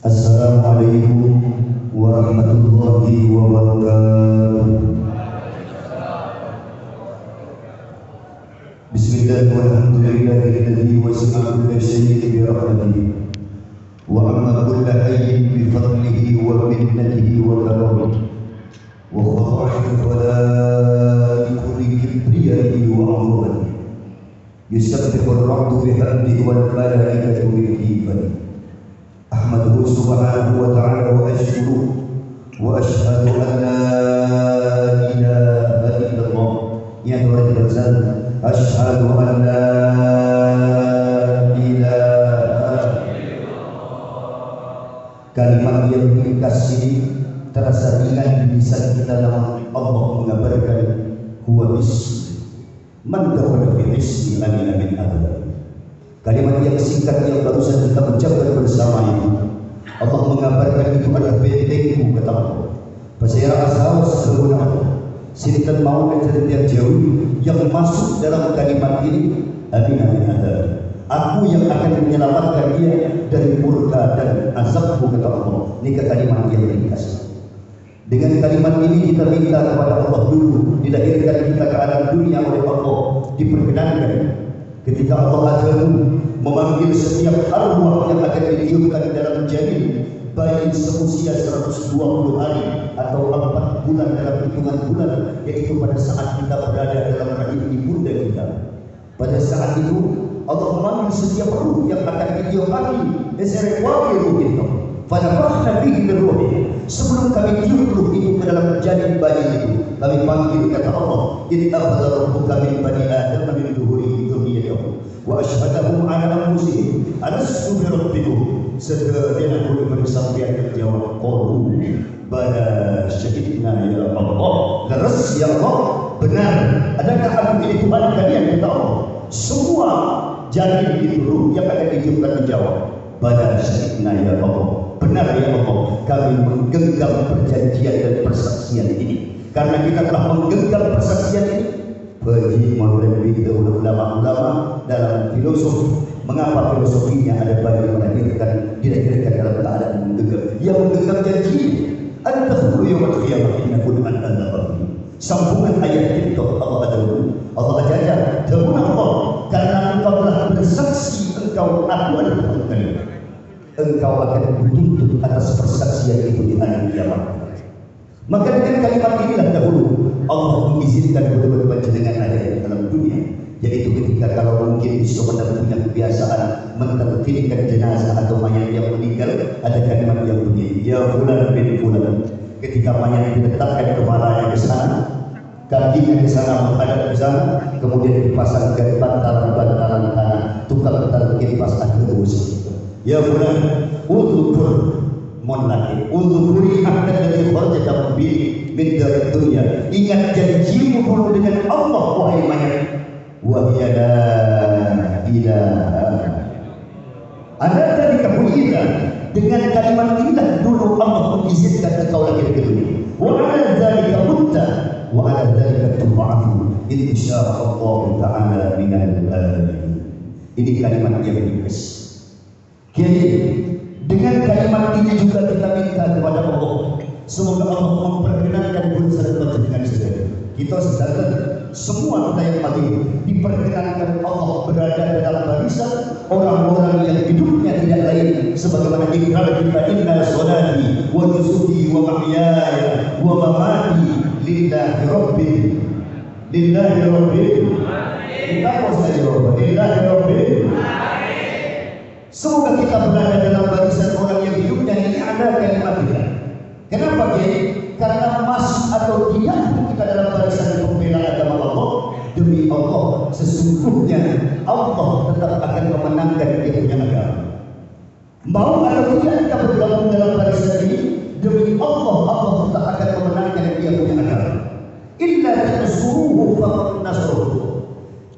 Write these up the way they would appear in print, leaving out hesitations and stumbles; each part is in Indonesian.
Assalamualaikum warahmatullahi wabarakatuh. Bismillah walhamdulillahilladzi wasi'a kulla syai'in bi rahmatihi wa amma kulla hayyin bi fadlihi wa minnatihi wa karamihi wa khada'ahu khalaiqu bi kibriyaihi wa 'azamatihi yusabbihu ar-ra'du bihamdihi wal malaikatu bi hifdhihi. أحمده سبحانه وتعالى وأشكره وأشهد أن لا إله إلا الله يا نور الرزاق أشهد أن لا إله. Kalimat yang ringkas ini terasa ringan di lisan kita namun Allah mengabarkan huwa ismi man dakhala fi ismi amin amin abada. Kalimat yang singkat yang barusan kita ucapkan bersama itu, Allah mengabarkan itu adalah bentengku, kata Allah. Fasayara ashabu sesungguhnya Allah sinten mau mencari tiap jauh yang masuk dalam kalimat ini, amin amin ada. Aku yang akan menyelamatkan dia dari murka dan azabku, kata Allah. Ini kalimat yang ringkas. Dengan kalimat ini kita minta kepada Allah dulu dilahirkan kita ke alam dunia oleh Allah, diperkenankan. Ketika Allah akan memanggil setiap arwah yang akan ditiupkan dalam janin bayi seusia 120 hari atau 4 bulan dalam hitungan bulan, yaitu pada saat kita berada dalam rahim ibunda kita. Pada saat itu Allah memanggil setiap ruh yang akan ditiupkan eserewakiru kita. Fanafakhna fihi min ruhi. Sebelum kami tiup ruh itu ke dalam janin bayi itu, kami panggil, kata Allah, ittakhadha rabbuka min bani adama min zuhurihim dzurriyyatahum wa asyhadahum ala anfusihim alastu bi rabbikum. Setelah aku bersampaian jawab qalu bala syahidna ya Allah. Leres ya Allah, benar, adakah aku ini Tuhan kalian, kata Allah. Semua janin itu ruh yang akan ditiupkan menjawab bala syahidna ya Allah. Benar ya Allah, kami menggenggam perjanjian dan persaksian ini. Karena kita telah menggenggam persaksian ini, bagi maulid ulama-ulama dalam filosofi, mengapa filosofinya ada bagi dilahirkan dalam keadaan menggenggam. Yang menggenggam janji, an-tafuru yawmal qiyamah innakun an-tafuru. Sambungan ayat itu Allah adalah Allah ajar dahulu Allah, karena engkau telah bersaksi engkau aku adalah Tuhan kalian. Engkau akan dituntut atas persaksian itu di hari kiamat. Maka dengan kalimat inilah dahulu Allah mengizinkan betul-betul panjenengan ada di dalam dunia, yaitu ketika kalau mungkin seorang punya kebiasaan mentertibkan jenazah atau mayat yang meninggal, ada kalimat yang bunyi ya fulan bin fulan. Ketika mayat diletakkan kepalanya ke sana, kakinya ke sana, menghadap ke sana, kemudian dipasangkan bantalan-bantalan tanah, tukang terkait pas akhir ya fulan udzukur monlaki udzukuri akan dari kharjata bi min dari dunia. Ingat janjimu dulu dengan Allah wahai mayat, wa hiya la ilaha. Anda tadi kabuita dengan kalimat inilah dulu Allah mengizinkan engkau lahir ke dunia. Wa ala dzalika mutta wa ala dzalika tub'atu insyaallah ta'ala minal alamin. Ini kalimat yang ringkas. Jadi dengan kalimat ini juga kita minta kepada Allah, semoga Allah memperkenankan urusan dengan saudara. Kita sedangkan semua kita yang mati diperkenankan Allah berada dalam barisan orang-orang yang hidupnya tidak lain sebagaimana ikrar kita, inna sholati wa nusuki wa mahyaya wa mamati lillahi rabbil kita harus jawab lillahi rabbil. Semoga kita berada dalam barisan orang yang hidupnya ini ada kalimat kita. Kenapa Kiai? Karena masuk atau tidak kita dalam barisan pembela agama Allah, demi Allah sesungguhnya Allah tetap akan memenangkan dia punya agama. Mau atau tidak kita bergabung dalam barisan ini, demi Allah tetap akan memenangkan dia punya agama. Illa tansuruhu faqad nasruhu.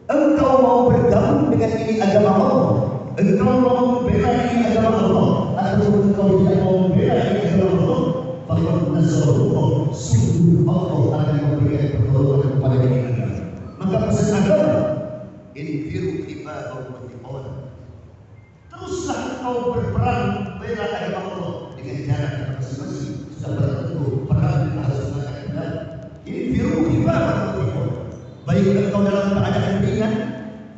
Engkau mau bergabung dengan ini agama Allah, engkau mau membela ini agama Allah, atau engkau tidak mau membela ini agama Allah, faqad nasruhu. Sungguh Allah akan memberikan pertolongan kepada ini agama. Maka pesan agama, infiru ibadallahi wa teruslah engkau berperang bela agama Allah. dengan cara masing-masing sudah bertentu perang harus mengatakan ini biru ibarat baik engkau dalam keadaan ringan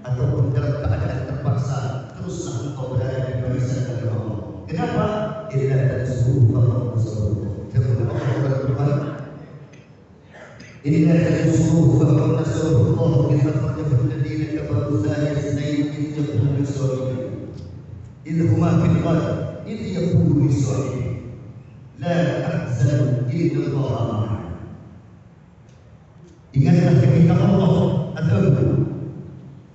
ataupun dalam keadaan terpaksa, teruslah engkau berada di barisan dari Allah. Kenapa? Illa tansuruhu faqad nasruhu. Firman Allah berfirman, Illa tansuruhu faqad nasruhu Allah idh akhrajahu alladziina kafaru thaniya itsnaini idh yaqulu li sahibihi idh huma fil ghar idh yaqulu li sahibihi la tahzan inna Allaha ma'ana. Ingatlah ketika Allah adzabku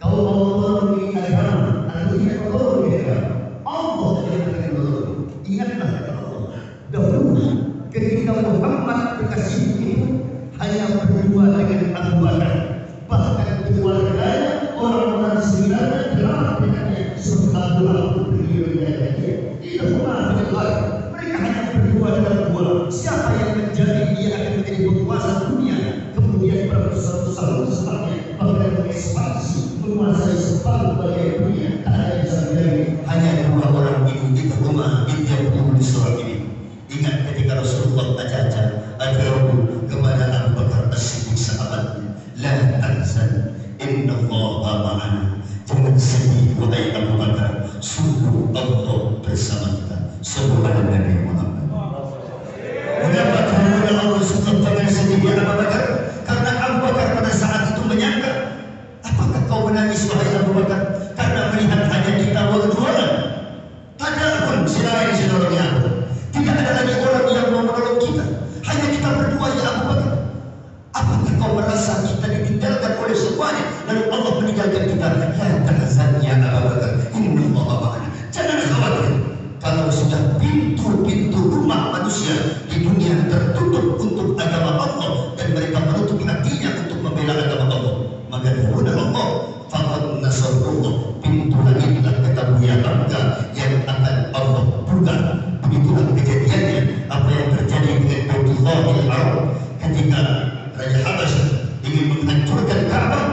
kau Allah ini agama atau tidak Allah ini agama Allah yang akan menolong. Ingatlah kata Allah dahulu ketika Muhammad kekasih itu hanya berdua dengan Abu Bakar, bahkan keluarganya orang-orang sekitarnya telah dengannya setelah beliau tidak pernah dengar. Mereka hanya berdua dalam gua. Siapa yang menjadi dia akan menjadi penguasa dunia, kemudian berbesar-besar setelahnya bahkan mengekspansi menguasai separuh bagian dunia. Tak ada yang bisa menjadi hanya dua orang ini di rumah India belum disorot ini. Ingat ketika Rasulullah ajar kepada Abu Bakar As-Siddiq sahabatnya, la tahzan inna Allaha ma'ana. Jangan sedih wahai Abu Bakar, sungguh Allah bersama kita. Subhanallah Nabi Muhammad. Mengapa kemudian Allah suka jangan sedih ya Abu Bakar? Karena Abu Bakar pada saat itu menyangka, apakah kau menangis wahai Abu Bakar karena melihat hanya kita berjualan? Padahal selain saudara, tidak ada lagi orang yang mau menolong kita. Hanya kita berdua ya Abu Bakar. Apakah kau merasa kita ditinggalkan oleh semuanya lalu Allah meninggalkan kita? La tahzan ya Abu Bakar, innallaha ma'ana. Jangan khawatir. Kalau sudah pintu-pintu rumah manusia di dunia tertutup untuk agama Allah dan mereka menutup hatinya untuk membela agama Allah, maka dahulu Allah faqad nasrullah, pintu langitlah ketahui bangga yang akan Allah buka. Begitulah kejadiannya apa yang terjadi dengan Baitullahil Haram ketika Raja Habasyah ingin menghancurkan Ka'bah.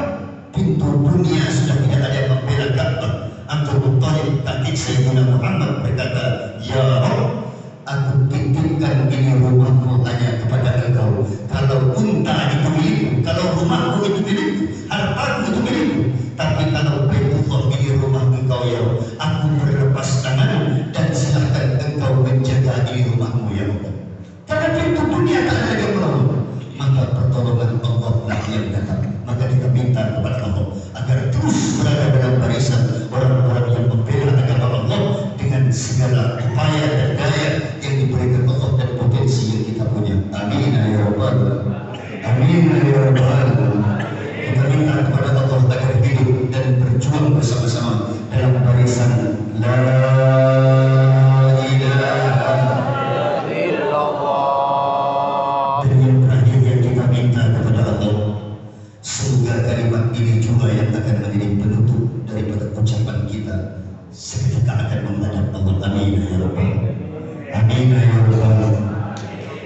Pintu dunia sudah tidak ada yang membela Ka'bah. Abdul Muttalib kakek Sayyidina Muhammad berkata, ya Rabb, aku titipkan ini rumahmu hanya kepada engkau. Kalau unta itu milikku, kalau rumahku itu milikku, hartaku itu milikku. Tapi kalau Baitullah ini rumah engkau ya Rabb, aku berlepas tangan dan silahkan engkau menjaga ini rumahmu ya Rabb. Karena pintu dunia tak ada yang menolong, maka pertolongan Allah lah yang datang. Maka kita minta kepada Allah agar terus berada dalam barisan orang-orang yang membela agama Allah dengan segala upaya dan daya yang diberikan Allah dan potensi yang kita punya. Amin ya Rabbal Alamin. Amin ya Rabbal Alamin. Kita minta kepada Allah agar hidup dan berjuang bersama-sama dalam barisan La ilaha illallah. Dan yang terakhir yang kita minta kepada Allah, semoga kalimat ini juga yang akan menjadi penutup daripada ucapan kita seketika akan menghadap Allah. Amin ya Rabbal. Amin ya Rabbal.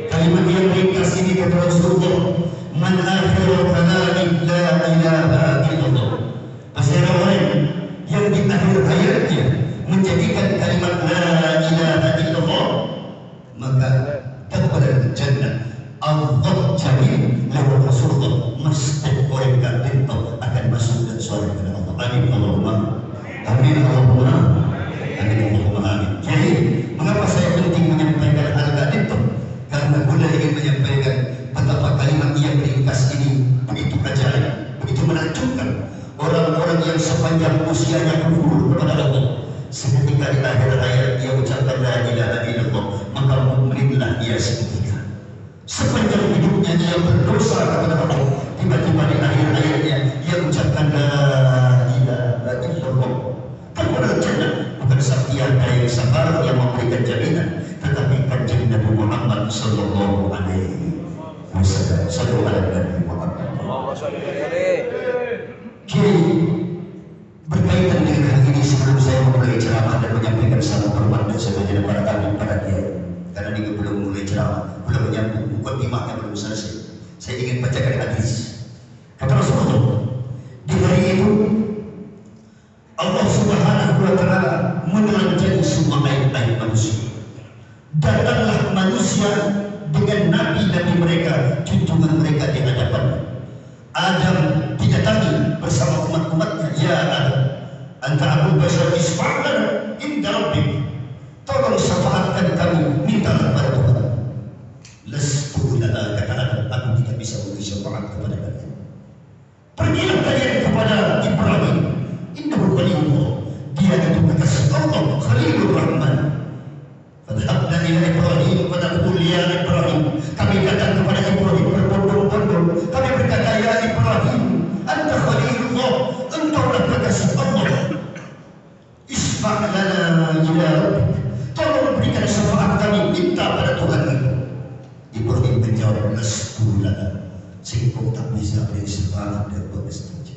Kalimat yang ringkas ini kata Rasulullah, man akhiru kalami la ilaha illallah. Masyarakat lain yang di akhir hayatnya menjadikan kalimat la ilaha illallah, maka kepada jannah Allah jamin lewat Rasulullah mesti mereka itu akan masuk dan surga kepada Allah. Amin Allahumma amin Allahumma amin Allahumma amin. Jadi mengapa saya penting menyampaikan hal itu? Karena guna ingin menyampaikan betapa kalimat yang ringkas ini begitu ajaib, begitu menakjubkan orang-orang yang sepanjang usianya kufur kepada Allah. Seketika di akhir hayat dia ucapkan la ilaha illallah, maka mukminlah dia seketika. Sepanjang hidupnya dia berdosa kepada Allah, tiba-tiba di akhir hayatnya dia ucapkan la ilaha illallah. Kepada jannah bukan Satya Daya Sabar yang memberikan jaminan, tetapi kanjeng Nabi Muhammad sallallahu alaihi wasallam. Sallallahu alaihi wasallam. Kini berkaitan dengan hal ini, sebelum saya memulai ceramah dan menyampaikan salam hormat dan sebagian para kami para kiai, karena ini belum mulai ceramah, belum menyambung mukadimahnya belum selesai. Saya ingin bacakan hadis. Kata Rasulullah, di hari itu Allah Subhanahu wa taala menelanjangi semua aib-aib manusia. Dan manusia dengan nabi-nabi mereka, junjungan mereka di hadapan. Adam didatangi bersama umat-umatnya, ya Adam, anta abul bashar isfa'lana inda rabbik, tolong syafaatkan kami, minta kepada Tuhan. Lastu lana, kata Adam, aku tidak bisa memberi syafaat kepada kalian. Pergilah kalian kepada Ibrahim, innahu khalilullah, dia itu kekasih Allah, Khalilur Rahman. Fadhabna ila Ibrahim fadhaqul ya Ibrahim, kami datang kepada Ibrahim berbondong-bondong, kami berkata, ya Ibrahim, anta Khalilullah, engkaulah kekasih Allah, isfa' lana ila rabbik, tolong berikan syafaat kami, minta pada Tuhan itu. Ibrahim menjawab, lastu lana, sehingga tak bisa beri syafaat dan bersetuju.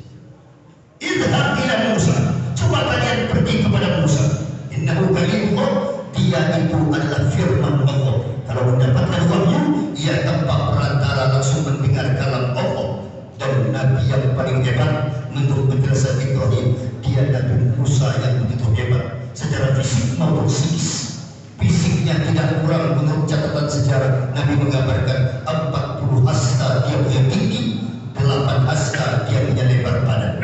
Idhab ila Musa, coba kalian pergi kepada Musa, innahu kalimullah, dia itu adalah firman Allah. Kalau mendapatkan wahyu, ia tanpa perantara langsung mendengar kalam Allah. Dan Nabi yang paling hebat menurut penjelasan Ibrahim, dia Nabi Musa yang begitu hebat secara fisik maupun psikis. Fisiknya tidak kurang menurut catatan sejarah. Nabi mengabarkan 40 hasta dia punya tinggi, 8 hasta dia punya lebar badan.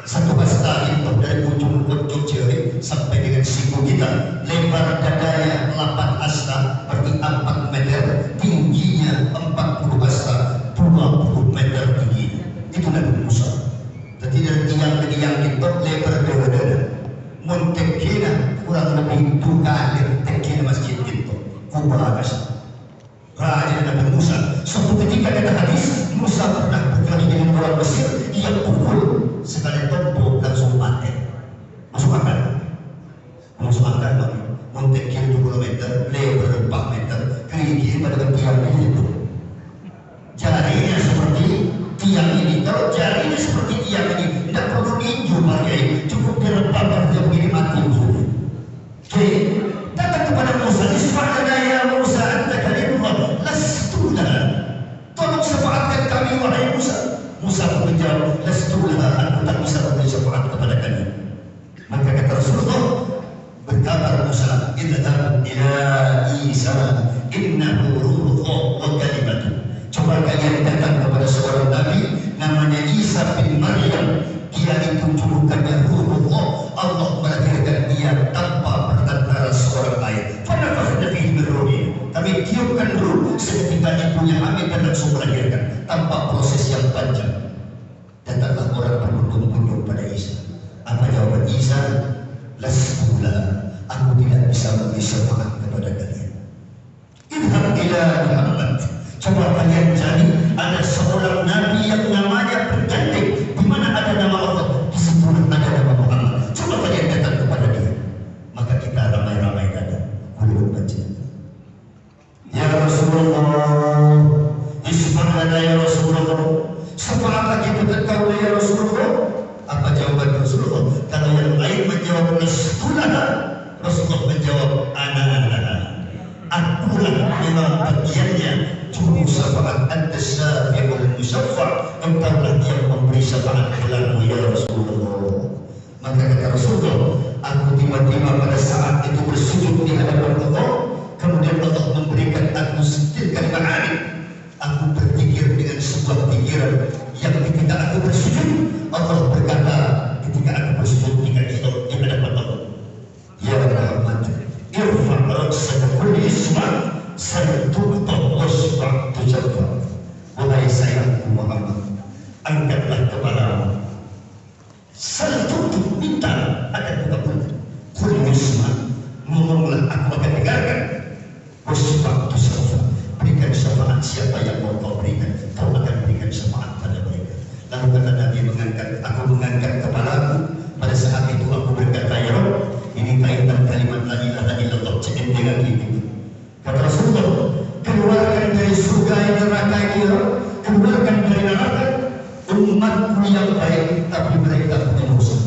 Satu hasta itu dari ujung jari sampai dengan siku kita, lebar dadanya 8 hasta, berarti 4 meter, tingginya 40 hasta, 20 meter tinggi. Itu Nabi Musa. Jadi dari tiang itu lebar dada, muntekina kurang lebih 2 kali tekina masjid itu, kubah atas. Raja Nabi Musa. Suatu ketika kata hadis, Musa pernah berkelahi dengan orang Mesir, ia pukul sekali tombol langsung mati. Masuk akal? Masuk akal bang. Montekir 20 meter, lebar 4 meter, keringin pada tiang itu. Jarinya seperti tiang ini. Kalau jarinya seperti tiang ini, tidak perlu ninju pakai, cukup direbakkan dia begini mati musuhnya. Oke, datang kepada Musa, isfa'lana ya Musa, anta kalimullah, lastu lana, tolong syafaatkan kami wahai Musa. Musa pun menjawab, lastu lana, aku tak bisa memberi syafaat kepada kalian. Maka kata Rasulullah, berkabar Musa, idhab ila Isa, innahu ruhullah wa kalimatuh. Coba kalian datang kepada seorang nabi namanya Isa bin Maryam, dia itu julukannya ruhullah, Allah melahirkan dia tanpa perantara seorang ayat. Fanafakhna fihi min ruhi, kami tiupkan ruh seketika ibunya hamil dan langsung melahirkan tanpa proses yang panjang. Datanglah orang berbondong-bondong pada Isa. Apa jawaban Isa? Lastu lana, aku tidak bisa memberi syafaat kepada kalian. Idhab ila Muhammad, coba kalian cari ada seorang nabi yang namanya bergandeng, di mana ada nama Allah, di situ ada nama Muhammad. Coba kalian datang kepada dia. Maka kita ramai-ramai datang. Boleh baca. Ya Rasulullah, isfa'lana ya Rasulullah, syafaat kita engkau ya Rasulullah. Apa jawaban Rasulullah? Kalau yang lain menjawab Rasulullah, Rasulullah menjawab ana. Akulah memang bagiannya juru syafaat, anta syafi'ul musyaffa', engkaulah yang memberi syafaat kelaku ya Rasulullah. Maka kata Rasulullah, aku tiba-tiba pada saat itu bersujud di hadapan Allah, kemudian Allah memberikan aku setirkan ma'ani. Aku berpikir dengan sebuah pikiran yang ketika aku bersujud, Allah berkata ketika aku bersujud di hadapan Allah, ya Muhammad, irfa' ra'saka kulli isma' saytu'ta wasfa' tujabba. Wahai sayangku Muhammad, angkatlah kepalamu, saytu'ta, minta akan dikabulkan, kulli isma', ngomonglah aku akan dengarkan, wasfa' tujabba, berikan syafaat siapa yang mau kau berikan, kau akan berikan syafaat pada mereka. Lalu kata Nabi, aku mengangkat kepalaku. Pada saat itu aku berkata, ya Rabb, ini kaitan kalimat la ilaha illallah dengan ini. Kata Rasulullah, keluarkan dari surga yang neraka ini, keluarkan dari neraka umatku yang baik, tapi mereka punya dosa.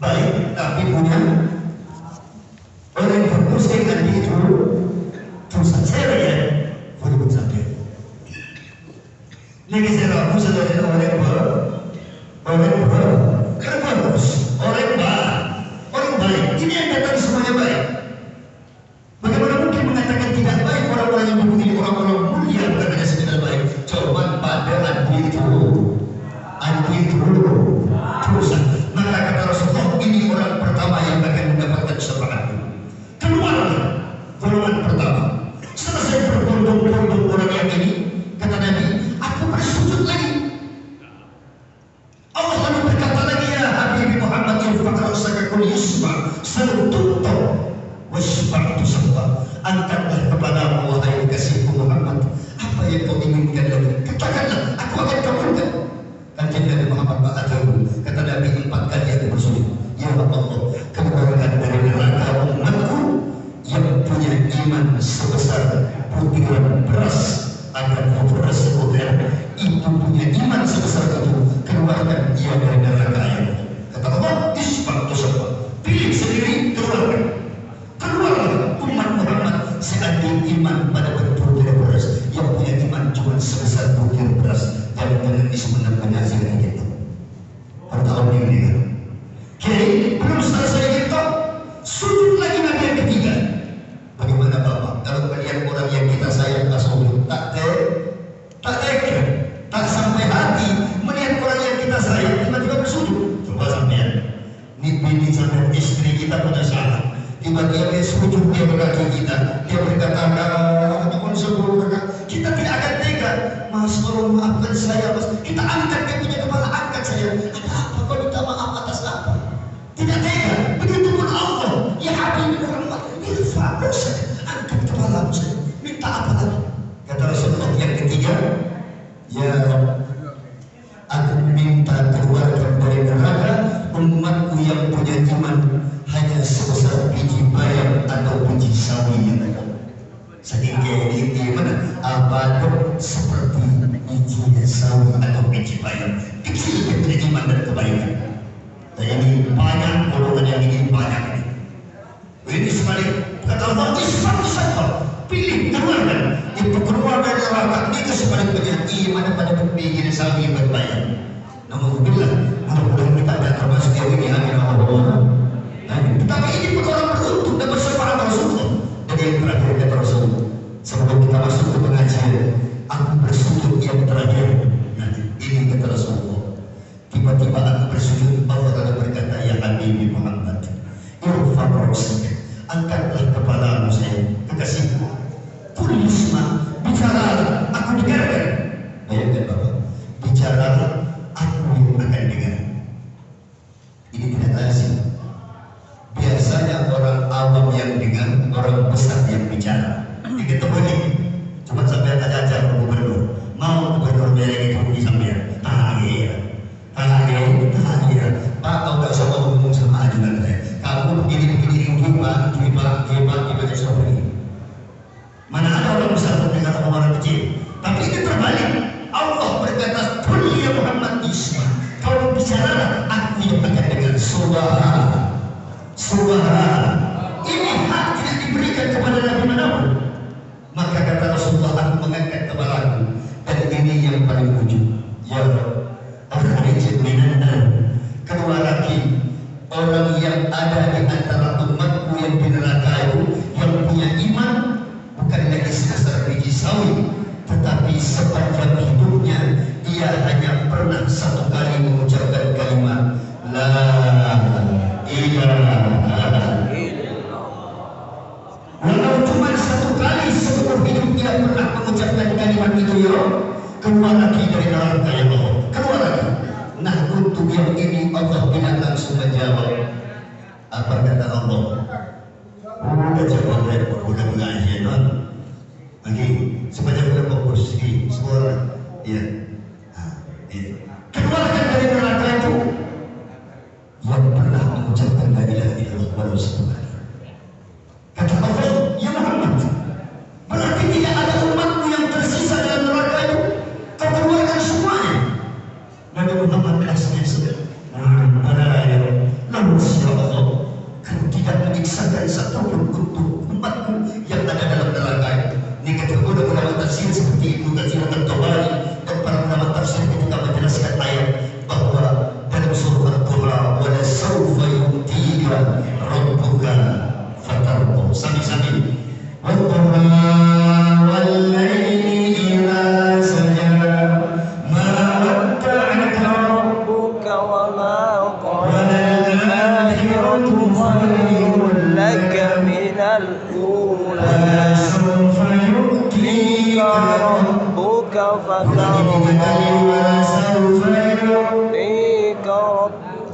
Baik, tapi punya orang yang berdosa dengan itu dosa cewek ya, boleh pun sampai. Lagi saya ragu saudara orang yang kan bagus, orang baik. Ini yang datang semuanya baik. Bagaimana mungkin mengatakan tidak baik? Salututto wasfa'tu sabba. Angkatlah kepadamu wahai kekasihku Muhammad, apa yang kau inginkan lagi, katakanlah, aku akan kabulkan. Kanjeng Nabi Muhammad mengatakan, kata Nabi 4 kali aku bersujud, ya Allah, keluarkan dari neraka umatku yang punya iman sebesar butiran beras. Agar beras sebutir itu punya iman sebesar itu, keluarkan ia dari neraka yang. Kata Allah, isfa'tu sabba, pilih sendiri, keluarkan umat Muhammad seandainya iman pada butir beras, yang punya iman cuma sebesar butir beras, jangan sebenarnya hasilnya gitu. Tahun ini kan. Oke, belum selesai itu, sujud lagi Nabi yang ketiga. Bagaimana Bapak? Kalau melihat orang yang kita sayang tak sujud, tak tega, tak sampai hati melihat orang yang kita sayang tiba-tiba bersujud. Coba sampean, bini sampai istri kita punya salah. Tiba-tiba dia sujud, dia berkaki kita, dia berkata, mohon sepuluh kakak, kita tidak akan tega. Mas, tolong maafkan saya, Mas. Kita angkat dia punya kepala, angkat saya. Ada apa? Kau minta maaf atas apa? Tidak tega. Begitu pun Allah, ya Habibie Muhammad, irfa'u saya, angkat kepala saya. Minta apa lagi? Kata Rasulullah yang ketiga, ya aku minta keluarkan dari neraka umatku yang punya iman hanya sebesar biji bayam atau biji sawi yang ada. Sehingga ini mana? Abad seperti biji sawi atau biji bayam. Kecil punya iman dan kebaikan. Dan ini banyak golongan yang ini banyak ini. Ini sebalik kata Allah, isfa'tu sabba, pilih keluarkan. Itu keluar dari neraka itu sebaliknya iman pada biji sawi berbayam. Namun bila kita tidak termasuk yang ini, amin Allah. Tetapi ini pun orang beruntung dan bersyafaat Rasulullah. Dan yang terakhir kata Rasulullah, sebelum kita masuk ke pengajian, aku bersujud yang terakhir. Nah, ini kata Rasulullah. Tiba-tiba aku bersujud, Allah Taala berkata, ya Habibie Muhammad, irfa'u ra'sak, angkatlah kepalamu saya, kekasihku. Kulisma, bicaralah, aku dengarkan. Bayangkan Bapak, bicaralah, aku yang akan dengar. Ini tidak lazim. Biasanya orang awam yang dengar, orang besar yang bicara. Ketemu nih, cuma sampai aja gubernur, mau gubernur mereka itu di sampean. Iya. Pak, kau nggak usah ngomong sama ajudan saya. Kamu begini, gimana seperti ini. Mana ada orang besar mendengar orang kecil? Tapi ini terbalik. Allah berkata, "Qul ya Muhammad isma." Kau bicaralah, aku yang akan dengar. Subhan. Ini hak tidak diberikan kepada Nabi manapun. Maka kata Rasulullah, aku mengangkat kepalaku, dan ini yang paling ujung. Ya Rabb, akhrij minan, keluar lagi orang yang ada di antara umatku yang di neraka itu, yang punya iman bukan lagi sebesar biji sawi, tetapi sepanjang hidupnya ia hanya pernah satu kali mengucapkan kalimat la ilaha. Walau cuma satu kali seumur hidup dia pernah mengucapkan kalimat itu, ya keluar lagi dari neraka, ya Allah, keluar lagi. Nah, untuk yang ini Allah tidak langsung menjawab. Apa kata Allah? Udah jawab repot, udah mengaji, ya. Lagi sebanyak udah fokus, semua orang, ya. Keluarkan dari neraka itu yang pernah mengucapkan la ilaha illallah walau satu kali. Kata Allah, ya Muhammad, berarti tidak ada umatmu yang tersisa dalam neraka itu. Kau keluarkan semuanya. Nabi Muhammad rasanya sedang namun ya Allah, kau tidak menyiksakan satu pun untuk umatmu yang ada dalam neraka itu. Ini kata ulama tafsir seperti Ibnu Katsir At-Tabari dan para ulama tafsir ketika menjelaskan ayat bahwa dalam surah Al-Qur'an, wa la sawfa yu'tika rabbuka fatarda, sami-sami wa wal-laili idza saja ma wadda'aka rabbuka wa ma qala, al-akhiratu khayrun laka minal ula, sawfa yu'tika rabbuka fatarda,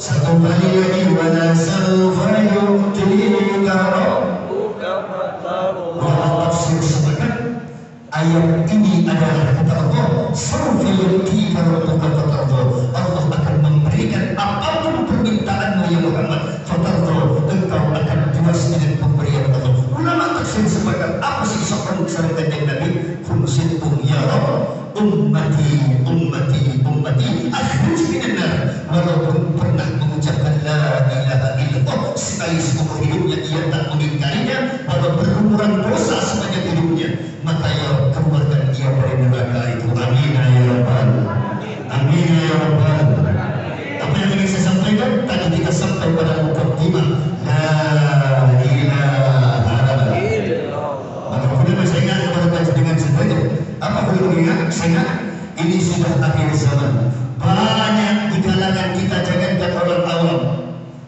satu kali lagi, wala sawfa yu'tika ummati, ummati, ummati, akhruj minan nar. Walaupun pernah mengucapkan la ilaha illallah sekali seumur hidupnya, ia tak mengingkarinya, walau berumuran dosa sepanjang hidupnya, maka ya keluarkan ia dari neraka itu. Amin ya rabbal, amin ya rabbal. Apa yang ingin saya sampaikan? Tadi kita sampai pada mukaddimah la ilaha illallah. Maka kemudian saya ingat kepada dengan sebenarnya apa perlu mengingat? Saya ingat ini sudah akhir zaman. Banyak di kalangan kita, jangankan orang awam,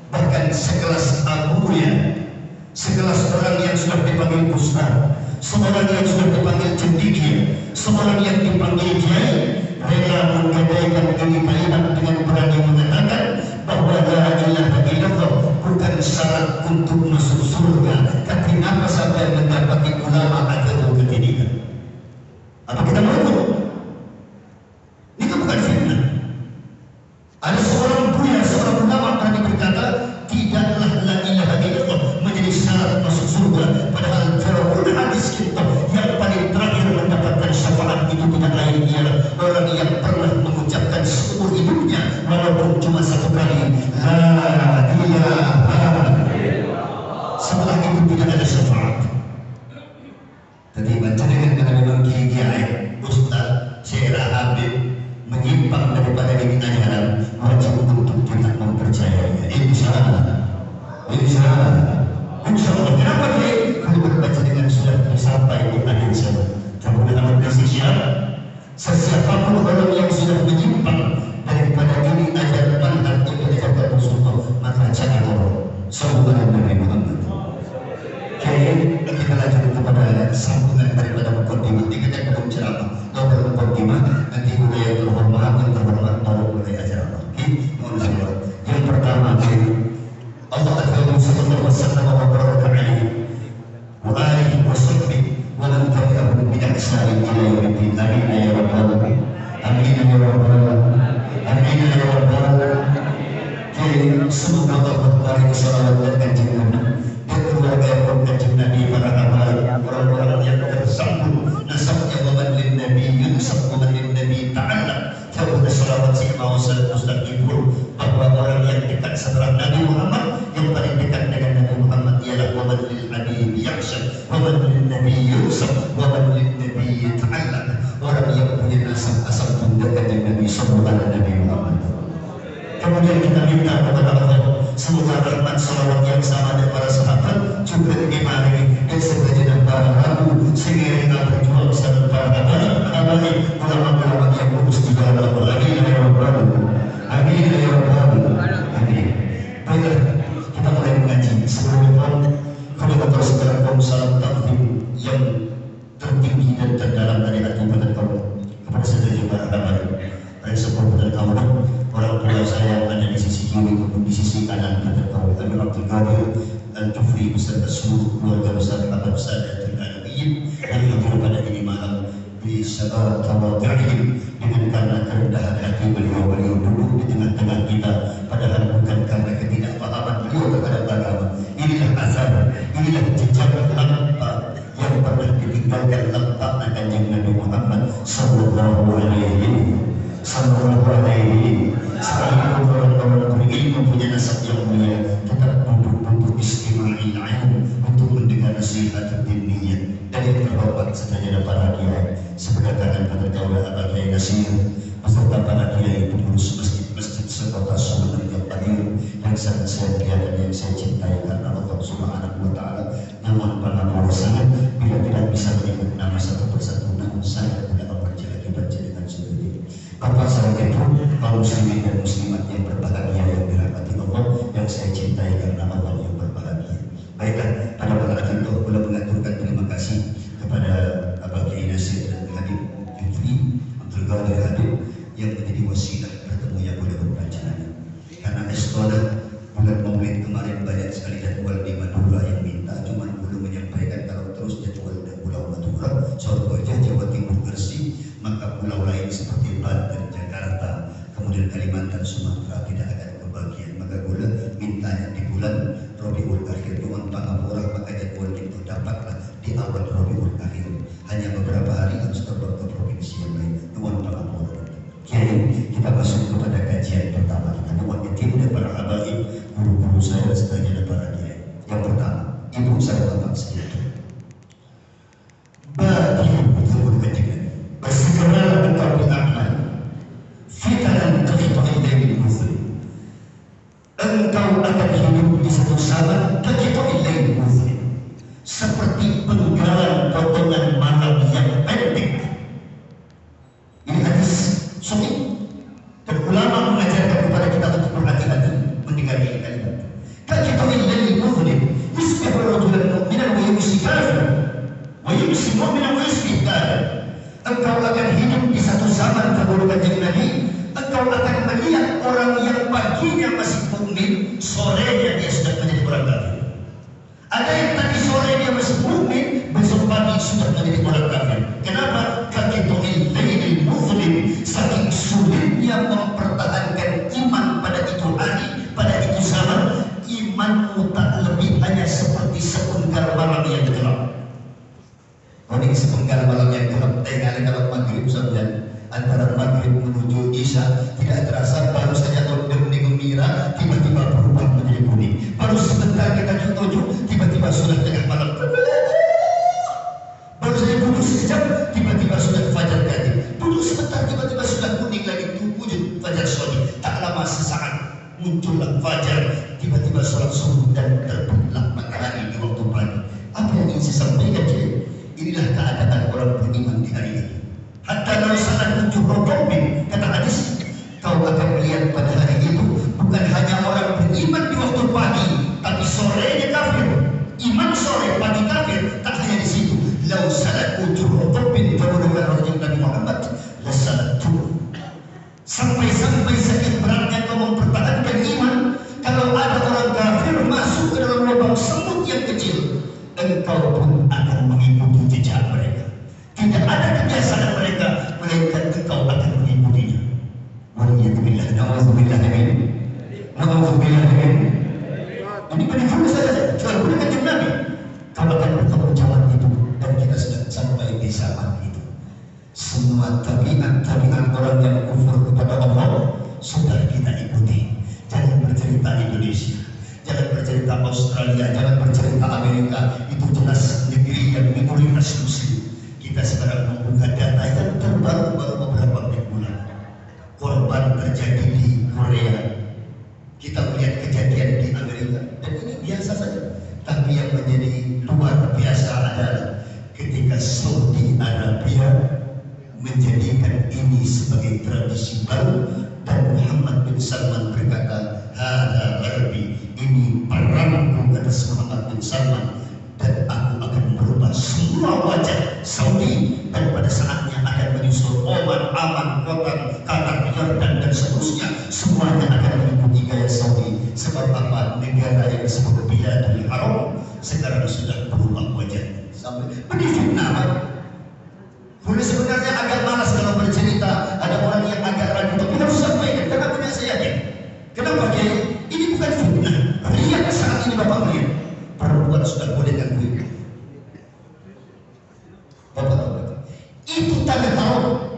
bahkan sekelas abuya, sekelas orang yang sudah dipanggil ustaz, seorang yang sudah dipanggil cendekia, seorang yang dipanggil kiai, rela menggadaikan ini kalimat dengan berani mengatakan bahwa la ilaha illallah bukan syarat untuk masuk surga, tapi apa sampai mendapati ulama atau ketindikan. Apa kita mau? Ini kan bukan fitnah. Ada seorang buya, seorang ulama berani berkata, tidaklah la ilaha illallah menjadi syarat masuk surga. Padahal kalau hadis kita yang paling terakhir mendapatkan syafaat itu tidak lain ialah orang yang pernah mengucapkan seumur hidupnya walaupun cuma satu kali la ilaha illallah. Setelah itu tidak ada syafaat. Tadi baca dengan memang kiai, ustaz, syekh Habib menyimpang daripada ini ajaran, wajib untuk tidak mempercayainya. Insyaallah, insyaallah, insyaallah. Kenapa dia? Kalau berbaca dengan sudah sampai di akhir zaman. Kemudian amat bersiap, sesiapapun orang yang sudah menyimpang daripada ini ajaran manhaj yang diajarkan Rasulullah, maka jangan orang sallallahu alaihi Muhammad. Oke, kita lanjut kepada sambungan daripada mukaddimah. Kita belum ceramah, kalau mukaddimah nanti budaya terhormat yang terhormat baru mulai acara. Oke, mohon maaf. Yang pertama, Allah sallallahu alaihi wasallam wa baraka alaihi wa alihi wa sahbihi wa man tabi'ahum bi ihsan ila yaumiddin. Amin ya rabbal alamin. Amin ya rabbal alamin. Amin ya rabbal alamin. Semoga Allah beri salawat dan kanjeng Nabi dan keluarga yang kanjeng Nabi, para amal, orang-orang yang tersambung nasabnya wa man lin nabi yusab wa man lin nabi ta'ala. Kalau salawat si Ustaz Ibu bahwa orang yang dekat setelah Nabi Muhammad, yang paling dekat dengan Nabi Muhammad ialah wa man lil nabi yahsab wa man lin nabi yusab wa man lin nabi ta'ala. Orang yang punya nasab asal tunda kanjeng Nabi sallallahu alaihi Muhammad. Kemudian kita minta kepada Allah semoga rahmat salawat yang sama dari para sahabat juga diiringi dan sebagian para rabu seiring berjuang bersama para abadi ulama-ulama yang lurus di jalan Allah. Amin ya rabbal alamin. Amin ya rabbal alamin. Baiklah, kita mulai mengaji. Sebelum itu, kami berserah kaum salam takdim yang tertinggi dan terdalam dari hati pada kaum kepada saudara para abadi. Dari sebuah pada kaum orang tua saya ada di sisi kiri maupun di sisi kanan pada kaum kami Abdul Qadir Al-Jufri beserta seluruh keluarga besar Abad Sadat Al-Alawiyin yang hadir pada ini malam di sabar tawadhu'ihim dengan karena kerendahan hati beliau duduk di tengah-tengah kita, padahal bukan karena ketidakpahaman beliau terhadap agama. Inilah asal, inilah jejak lampa yang pernah ditinggalkan lampa kanjeng Nabi Muhammad sallallahu alaihi sekalipun orang-orang berilmu punya nasab yang mulia, tetap duduk istima'il ilm untuk mendengar nasihat diniyah dari terhormat sejajar para kiai seberdatangan pada daulah Abah Kiai Nasir beserta para kiai pengurus masjid-masjid sekota Sumeneb yang hadir, yang sangat saya muliakan, yang saya cintai karena Allah Subhanahu wa taala. Namun para pasangan bila tidak bisa menyebut nama satu persatu, namun saya tidak mempercayai baca dengan sendiri. Bapak saya itu kaum muslimin dan muslimat yang berbahagia yang dirahmati Allah, yang saya cintai karena Allah yang berbahagia. Baiklah, pada pada akhir itu boleh mengaturkan terima kasih kepada Abah Kiai Nasir dan Habib Jufri Abdul Qadir Habib yang menjadi wasilah bertemunya boleh berancananya. Karena sekolah bulan Maulid kemarin banyak sekali jadwal di Madura yang minta, cuma belum menyampaikan kalau terus jadwal di Pulau Madura, contohnya Jawa Timur Gresik, maka pulau lain seperti Banten, Jakarta, kemudian Kalimantan, Sumatera tidak akan Kiai, kita masuk kepada kajian pertama kita. Buat tim dan para habaib, guru-guru saya sebagai dan para kiai. Yang pertama, ibu saya bapak sekalian. Bagi betul kajian, bersegeralah engkau beramal. Fitanan kehidupan dari muslim. Engkau akan hidup di satu zaman kehidupan dari muslim. Seperti penggalan potongan malam yang pendek. Ini hadis sahih dan ulama mengajarkan kepada kita untuk berhati-hati mendengar ini kalimat. Kehidupan dari muslim. Yusbihu rajulan mu'minan wa yumsi kafiran wa yumsi mu'minan wa yusbih kafiran. Engkau akan hidup di satu zaman keburukan yang Nabi. Engkau akan melihat orang yang paginya masih mukmin, sorenya dia sudah menjadi orang kafir. Ada yang tadi sore dia masih mukmin, besok pagi sudah menjadi orang kafir. Kenapa? Kakitul lailil muslim, saking sulitnya mempertahankan iman pada itu hari, pada itu zaman. Imanmu tak lebih hanya seperti sepenggal malam yang gelap. Ini sepenggal malam yang gelap. Tengah kalau maghrib saja. Antara maghrib menuju isya tidak terasa, baru saja ondem gembira tiba-tiba berubah menjadi kuning. Baru sebentar kita tuju tiba-tiba sudah tengah malam. Baru saja duduk sekejap tiba-tiba sudah fajar tadi. Duduk sebentar tiba-tiba sudah kuning lagi wujud fajar sodi. Tak lama sesaat muncullah fajar, tiba-tiba sholat subuh dan terbitlah matahari di waktu pagi. Apa yang ingin saya sampaikan? Inilah keadaan orang beriman di hari ini. Hatta lalu saat muncul rokomin, kata hadis, kau akan melihat pada hari itu bukan hanya orang beriman di waktu pagi, tapi sorenya kafir. Iman sore, pagi kafir. Tak hanya di situ. Lalu saat muncul rokomin, kemudian Rasul Nabi Muhammad, lasalat turun. Sampai-sampai sakit beratnya kau mempertahankan iman. Kalau ada orang kafir masuk ke dalam lubang semut yang kecil, engkau pun akan mengikuti jejak mereka. Tidak ada kebiasaan mereka, melainkan engkau akan mengikutinya. Waliyadzubillah, na'udzubillah min. Na'udzubillah min. Ini pendidikan saja, kalau boleh kajian Nabi. Kau akan bertemu zaman itu, dan kita sudah sampai di zaman itu. Semua tabiat orang yang kufur kepada Allah sudah kita ikuti. Jangan bercerita Indonesia, jangan bercerita Australia, jangan bercerita Amerika. Itu jelas negeri yang minoritas muslim. Kita sekarang membuka data yang terbaru baru beberapa minggu lalu. Korban terjadi di Korea. Kita melihat kejadian di Amerika dan ini biasa saja. Tapi yang menjadi luar biasa adalah ketika Saudi Arabia menjadikan ini sebagai tradisi baru dan Muhammad bin Salman berkata, "Hada gharbi, ini perangku atas Muhammad bin Salman dan aku akan merubah semua wajah Saudi dan pada saatnya akan menyusul Oman, Aman, Qatar, Yordan dan seterusnya, semuanya akan mengikuti gaya Saudi. Sebab apa? Negara yang disebut Biladul Haram sekarang sudah berubah wajah sampai fitnah. Boleh sebenarnya agak malas kalau bercerita, ada orang yang agak ragu, tapi harus sampaikan karena banyak saya yakin. Kenapa Kiai? Ini bukan fitnah. Lihat saat ini Bapak melihat perempuan sudah boleh gangguin. Bapak, itu tanda haram.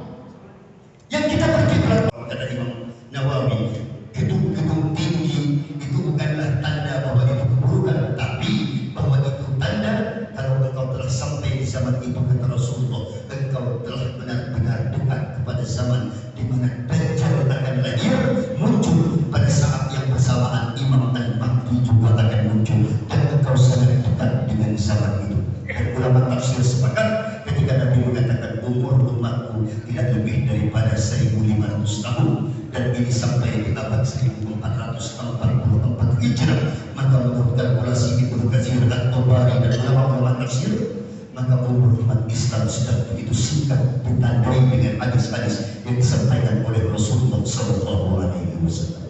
Yang kita berkiblat, kata Imam Nawawi, gedung-gedung tinggi itu bukanlah tanda bahwa itu keburukan, tapi bahwa itu tanda kalau engkau telah sampai di zaman itu, kata Rasulullah, engkau telah benar-benar dekat kepada zaman di mana Dajjal akan lahir, muncul pada saat yang bersamaan Imam Al-Mahdi juga akan muncul dan engkau sangat dekat dengan zaman itu. Dan ulama tafsir sepakat ketika Nabi mengatakan umur umatku tidak lebih daripada 1500 tahun dan ini sampai di abad 1444 Hijrah, maka menurut kalkulasi Ibnu Katsir At-Tabari dan ulama-ulama tafsir, maka umur umat Islam sudah begitu singkat ditandai dengan hadis-hadis yang disampaikan oleh Rasulullah Sallallahu Alaihi Wasallam.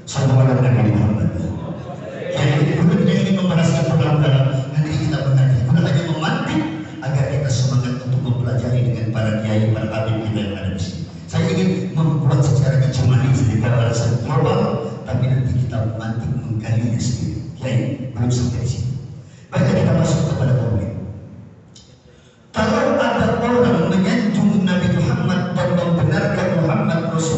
Sallallahu Alaihi Muhammad. Yang berikutnya ini membahas perkara nanti kita mengerti, bukan hanya memantik agar kita semangat untuk mempelajari dengan para kiai, para alim kita yang ada di sini. Saya ingin membuat secara ijmali sedikit alasan global, tapi nanti kita memantik menggalinya sendiri. Kiai belum sampai di sini. Baiklah kita masuk kepada tauhid. Kalau ada orang menyanjung Nabi Muhammad dan membenarkan Muhammad Rasul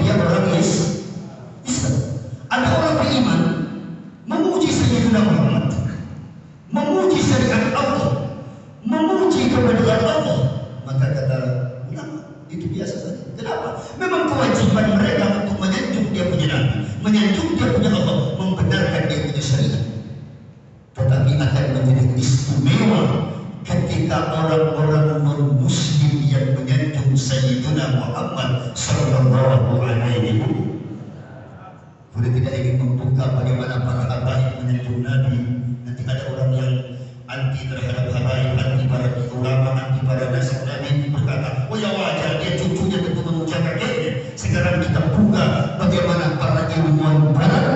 dia orang Islam. Ada orang beriman memuji Sayyidina Muhammad, memuji syariat Allah, memuji kebenaran Allah, maka kata ulama itu biasa saja. Kenapa? Memang kewajiban mereka untuk menyanjung dia punya Nabi, menyanjung dia punya Allah, membenarkan dia punya syariat. Tetapi akan menjadi istimewa ketika orang-orang non-muslim yang menyanjung Sayyidina Muhammad sallallahu alaihi wasallam. Sudah tidak ingin membuka bagaimana para habaib menyanjung Nabi. Nanti ada orang yang anti terhadap habaib, anti para ulama, anti para nasib Nabi, berkata, oh ya wajar, dia cucunya tentu memuja kakeknya. Sekarang kita buka bagaimana para ilmuwan barat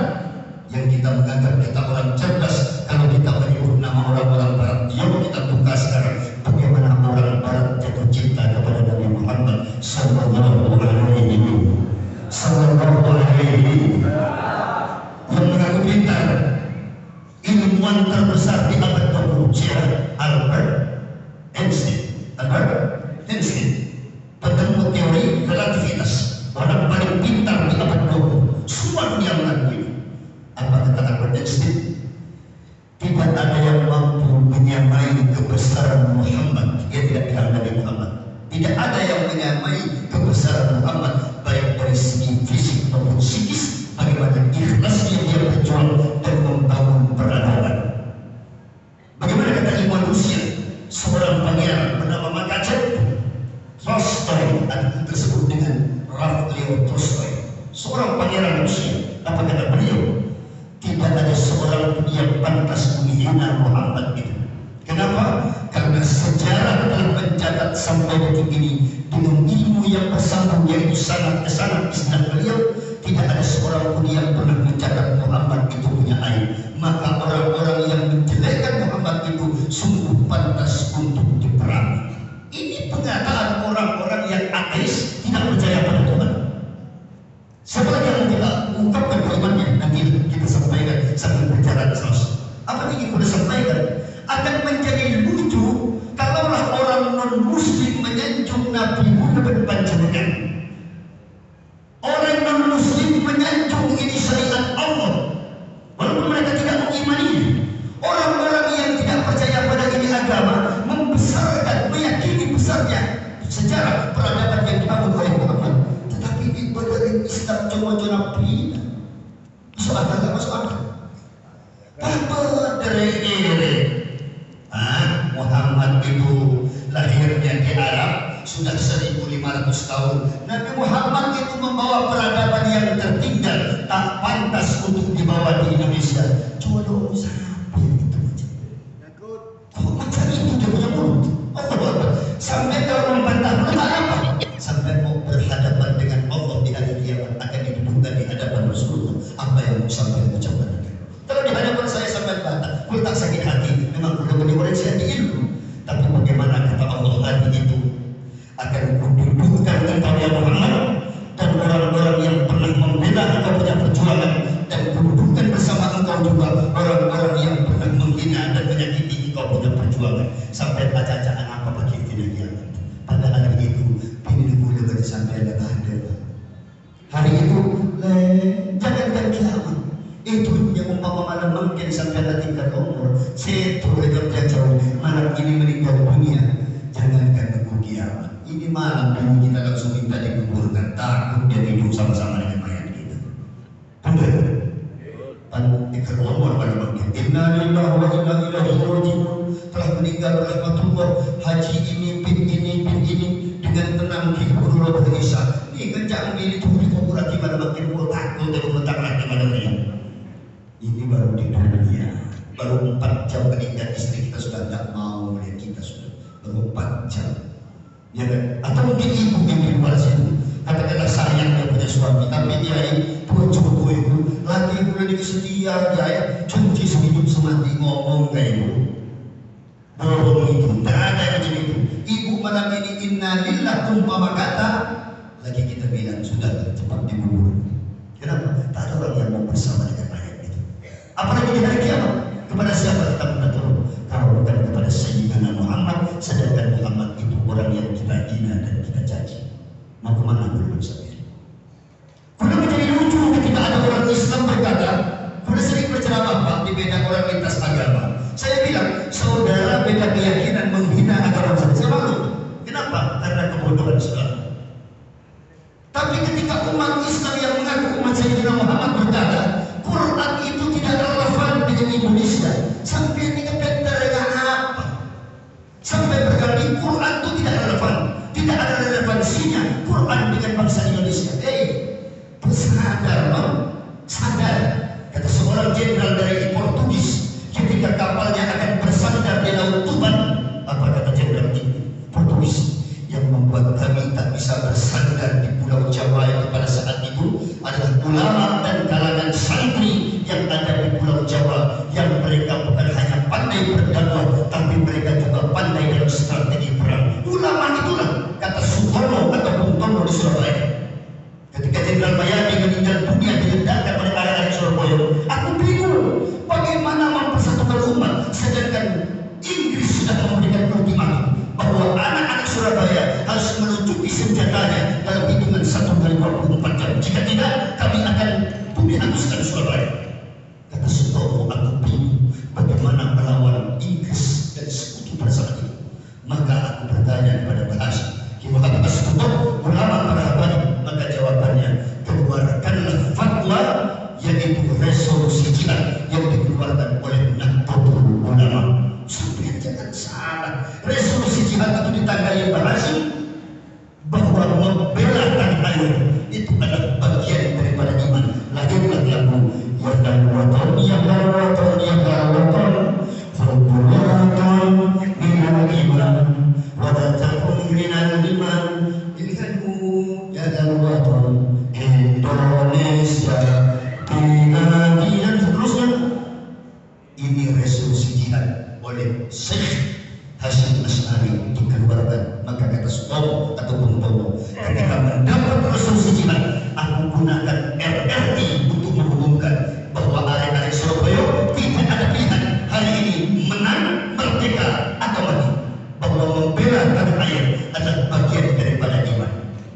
yang kita menganggap kita orang cerdas kalau kita menyebut nama orang-orang barat. Yuk kita buka sekarang bagaimana orang barat jatuh cinta kepada Nabi Muhammad sallallahu alaihi wasallam. Yang mengaku pintar, ilmuwan terbesar di abad 20, siapa? Albert Einstein, penemu teori relativitas, orang paling pintar di abad 20. Semua dunia mengakui. Apa kata Albert Einstein? Tidak ada yang mampu menyamai kebesaran Muhammad. Dia tidak bilang Nabi Muhammad. Tidak ada yang menyamai kebesaran Muhammad, baik dari segi fisik maupun psikis. Bagaimana ikhlasnya dia berjuang dan membangun peradaban. Bagaimana kata ilmuwan Rusia, seorang pangeran bernama Makachev Tolstoy, atau tersebut dengan Ralph Leo Tolstoy, seorang pangeran Rusia. Apa kata beliau? Tidak ada seorang pun yang pantas menghina Muhammad itu. Kenapa? Karena sejarah telah mencatat sampai detik ini dengan ilmu yang bersambung, yaitu sanad isnad beliau. Tidak ada seorang pun yang pernah mencatat Muhammad itu punya aib. Maka orang-orang yang menjelekkan Muhammad itu sungguh pantas untuk diperangi. Ini pernyataan orang-orang yang ateis, tidak percaya pada Tuhan. Siapa lagi yang kita ungkapkan keimanannya? Nanti kita sampaikan sambil berjalan terus. Apa yang kita sampaikan akan menjadi lucu kalaulah orang non-muslim menyanjung Nabi Muhammad panjenengan. Orang non-muslim menyanjung ini syariat Allah, walaupun mereka tidak mengimani. Orang-orang yang tidak percaya pada ini agama membesarkan, meyakini besarnya sejarah peradaban yang dibangun oleh Muhammad. Tetapi ibadah Islam cuma Nabi, masuk akal tak masuk akal? Apa dere-dere? Muhammad itu lahirnya di Arab sudah 1500 tahun. Nabi Muhammad itu membawa peradaban yang tertinggal, tak pantas untuk dibawa di Indonesia. Cuma dong sampai itu aja. Kok macam itu dia punya mulut? Sampai kalau membantah apa? Sampai mau berhadapan dengan Allah di hari kiamat akan didudukkan di hadapan Rasulullah. Apa yang mau sampai ucapkan? Kalau di hadapan saya sampai bantah, aku tak sakit hati. Memang sudah menikoreksi hati ilmu. Tapi bagaimana kata Allah hari itu akan kududukkan engkau ya Muhammad dan orang-orang yang pernah membela engkau punya perjuangan, dan kududukkan bersama engkau juga orang-orang yang pernah menghina dan menyakiti engkau punya perjuangan. Sampai baca-bacaan apa bagi tidak kiamat. Pada hari itu ini boleh bagi sampai ada hari itu jangankan kiamat. Itu yang umpama malam mungkin sampai tingkat umur setu rekan jauh malam ini meninggal dunia. Jangankan nunggu kiamat, ini malam dulu kita langsung minta dikuburkan, takut dia hidup sama-sama dengan mayat kita. Benar? Tingkat umur pada bagian inna lillahi wa inna ilaihi raji'un. Telah meninggal rahmatullah haji ini bin ini dengan tenang dihibur berisah. Ini kencang ini tuh dikuburan di mana bagian mulut takut dan menentang di mana dia. Ini baru di dunia, baru 4 jam meninggal istri kita sudah tidak mau melihat kita sudah baru 4 jam, ya kan? Atau mungkin ibu yang di luar situ katakanlah sayang dia punya suami, tapi dia tuh cukup itu lagi boleh disetia dia cuci sehidup semati ngomong kayak ibu bohong itu, tak ada yang macam itu. Ibu malam ini innalillah umpama kata lagi kita bilang sudah cepat dikubur. Kenapa? Tak ada orang yang mau bersama dengan mayat itu. Apalagi di hari kiamat, kepada siapa kita minta tolong? Kalau bukan kepada Sayyidina Muhammad, sedangkan Muhammad itu orang yang kita hina dan kita caci. Mau kemana belum sampai? lucu ketika ada orang Islam berkata, pada sering berceramah Pak di beda orang lintas agama. Saya bilang, saudara beda keyakinan menghina agama saya malu. Kenapa? Karena kebodohan saudara. Tapi ketika umat Islam yang mengaku umat Sayyidina Muhammad berkata, Quran itu tidak relevan dengan Indonesia. Sampai ini kepentarnya apa? Sampai berkali Quran itu tidak relevan. Tidak ada relevansinya Quran dengan bangsa Indonesia. Sadar, sadar. Kata seorang jenderal dari Portugis ketika kapalnya akan bersandar di Laut Tuban, apa kata jenderal ini? Portugis, yang membuat kami tak bisa bersandar di Pulau Jawa yang pada saat itu adalah ulama dan kalangan santri yang ada di Pulau Jawa, yang mereka bukan hanya pandai berdakwah tapi mereka juga pandai dalam strategi perang. Ulama itulah kata Sutomo atau Bung Tomo di Surabaya. Ketika Jenderal Mayadi meninggal dunia diledakkan oleh arek-arek Surabaya, aku bingung bagaimana mempersatukan umat sedangkan Inggris sudah memberikan ultimatum bahwa anak-anak Surabaya harus melucuti senjatanya dalam hitungan 1x24 jam. Jika tidak, kami akan bumi hanguskan Surabaya. Kata Sutomo, aku bingung bagaimana melawan Inggris dan sekutu pada saat itu. Maka aku bertanya kepada Pak Hasyim, gimana Sutomo ulama para abadi? Maka jawabannya, keluarkanlah fatwa yaitu resolusi jihad yang dikeluarkan oleh Nahdlatul Ulama. Supaya jangan salah, resolusi jihad itu ditanggapi Pak Hasyim bahwa membela tanah air itu adalah bagian daripada iman. Lahirlah lagu yang watan yang watan yang watan fadlatan minal iman wa takum minal iman. Watan Indonesia binadi dan seterusnya. Ini resolusi jihad oleh Syekh Hasyim Asy'ari dikeluarkan. Maka kata Sutomo atau Bung Tomo, ketika mendapat resolusi jihad, aku gunakan RRI untuk mengumumkan bahwa arek-arek Surabaya tidak ada pilihan hari ini, menang, merdeka atau mati. Bahwa membela tanah air adalah bagian daripada iman.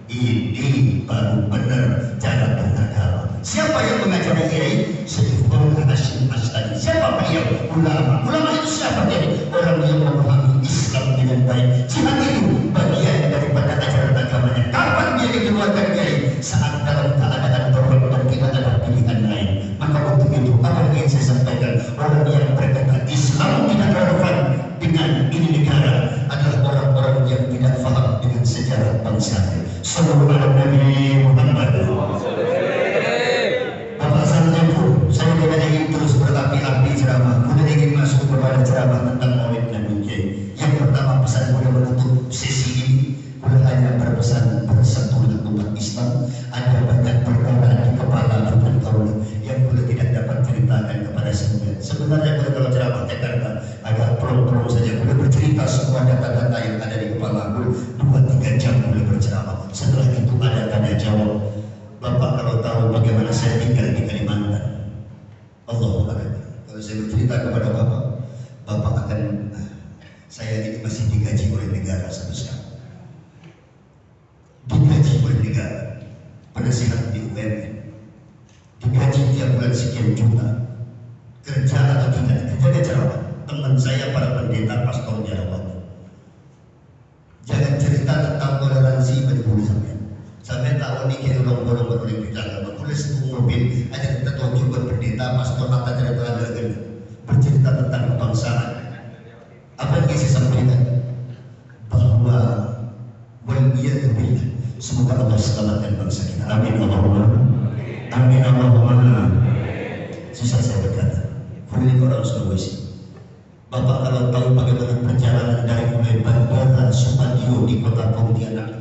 Ini baru benar cara beragama. Siapa yang mengajari ini? Syekh Hasyim Asy'ari. Siapa beliau? Ulama. Ulama itu siapa jadi? Orang yang memahami Islam dengan baik. Jihad itu bagian daripada ajaran agamanya. Kapan dia dikeluarkan kiai? Saat dalam keadaan darurat dan tidak ada pilihan lain. Maka untuk itu apa yang ingin saya sampaikan? Orang yang berkata Islam tidak relevan dengan ini negara adalah orang-orang yang tidak faham dengan sejarah bangsa. Sallallahu Nabi Muhammad. Bapak Sanjaypur, saya tidak ingin terus berapi-api ceramah. Saya ingin masuk kepada ceramah tentang Maulid Nabi. Yang pertama, pesan saya menutup sesi ini, saya hanya berpesan bersatulah umat Islam. Ada banyak perkara di kepala dan kaulah yang saya tidak dapat ceritakan kepada saya. Sebenarnya kalau ceramah Jakarta agak pro-pro saja. Saya bercerita semua data-data yang ada di kepala saya. 2-3 jam saya berceramah. Setelah itu ada tanya jawab. Bapak kalau tahu bagaimana saya tinggal di Kalimantan, Allahu Akbar. Kalau saya bercerita kepada Bapak, Bapak akan, saya ini masih digaji oleh negara sampai sekarang. Digaji oleh negara, penasihat di UMN, digaji tiap bulan sekian juta. Kerja atau tidak, kerja ceramah. Teman saya para pendeta pastor Jawa. Jangan cerita tentang toleransi bagi sampai. Sampai tahu nih kira orang-orang boleh bicara, boleh satu mobil aja kita tunjuk pendeta pastor mata cerita agak bercerita tentang kebangsaan. Apa yang saya sampaikan? Bahwa waliyadzubillah, semoga Allah selamatkan bangsa kita. Amin Allahumma. Amin Allahumma. Susah saya berkata, kulit orang Sulawesi. Bapak kalau tahu bagaimana perjalanan dari mulai Bandara Supadio di kota Pontianak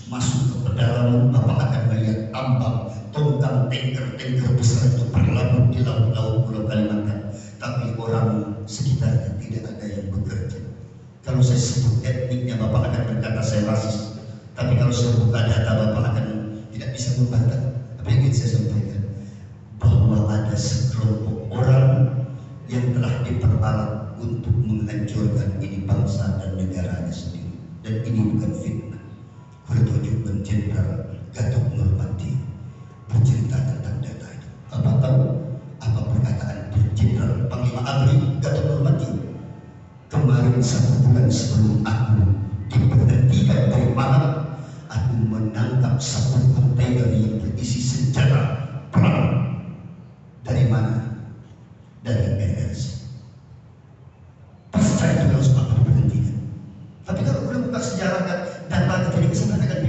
masuk ke pedalaman, Bapak akan melihat tambang, tongkang, tanker besar itu berlabuh di laut-laut Pulau Kalimantan. Tapi orang sekitarnya tidak ada yang bekerja. Kalau saya sebut etniknya, Bapak akan berkata saya rasis. Tapi kalau saya buka data, Bapak akan tidak bisa membantah. Apa yang ingin saya sampaikan? Bahwa ada sekelompok orang yang telah diperalat untuk menghancurkan ini bangsa dan negaranya sendiri. Dan ini bukan fitnah. Bertujuan Jenderal Gatot Nurmantio kemarin 1 bulan sebelum aku diberhentikan dari malam, aku menangkap 1 kontainer yang berisi senjata perang. Dari mana? Dari NRC. Pasti itu harus aku diberhentikan. Tapi kalau belum buka sejarah dan bagi jadi kesempatan kan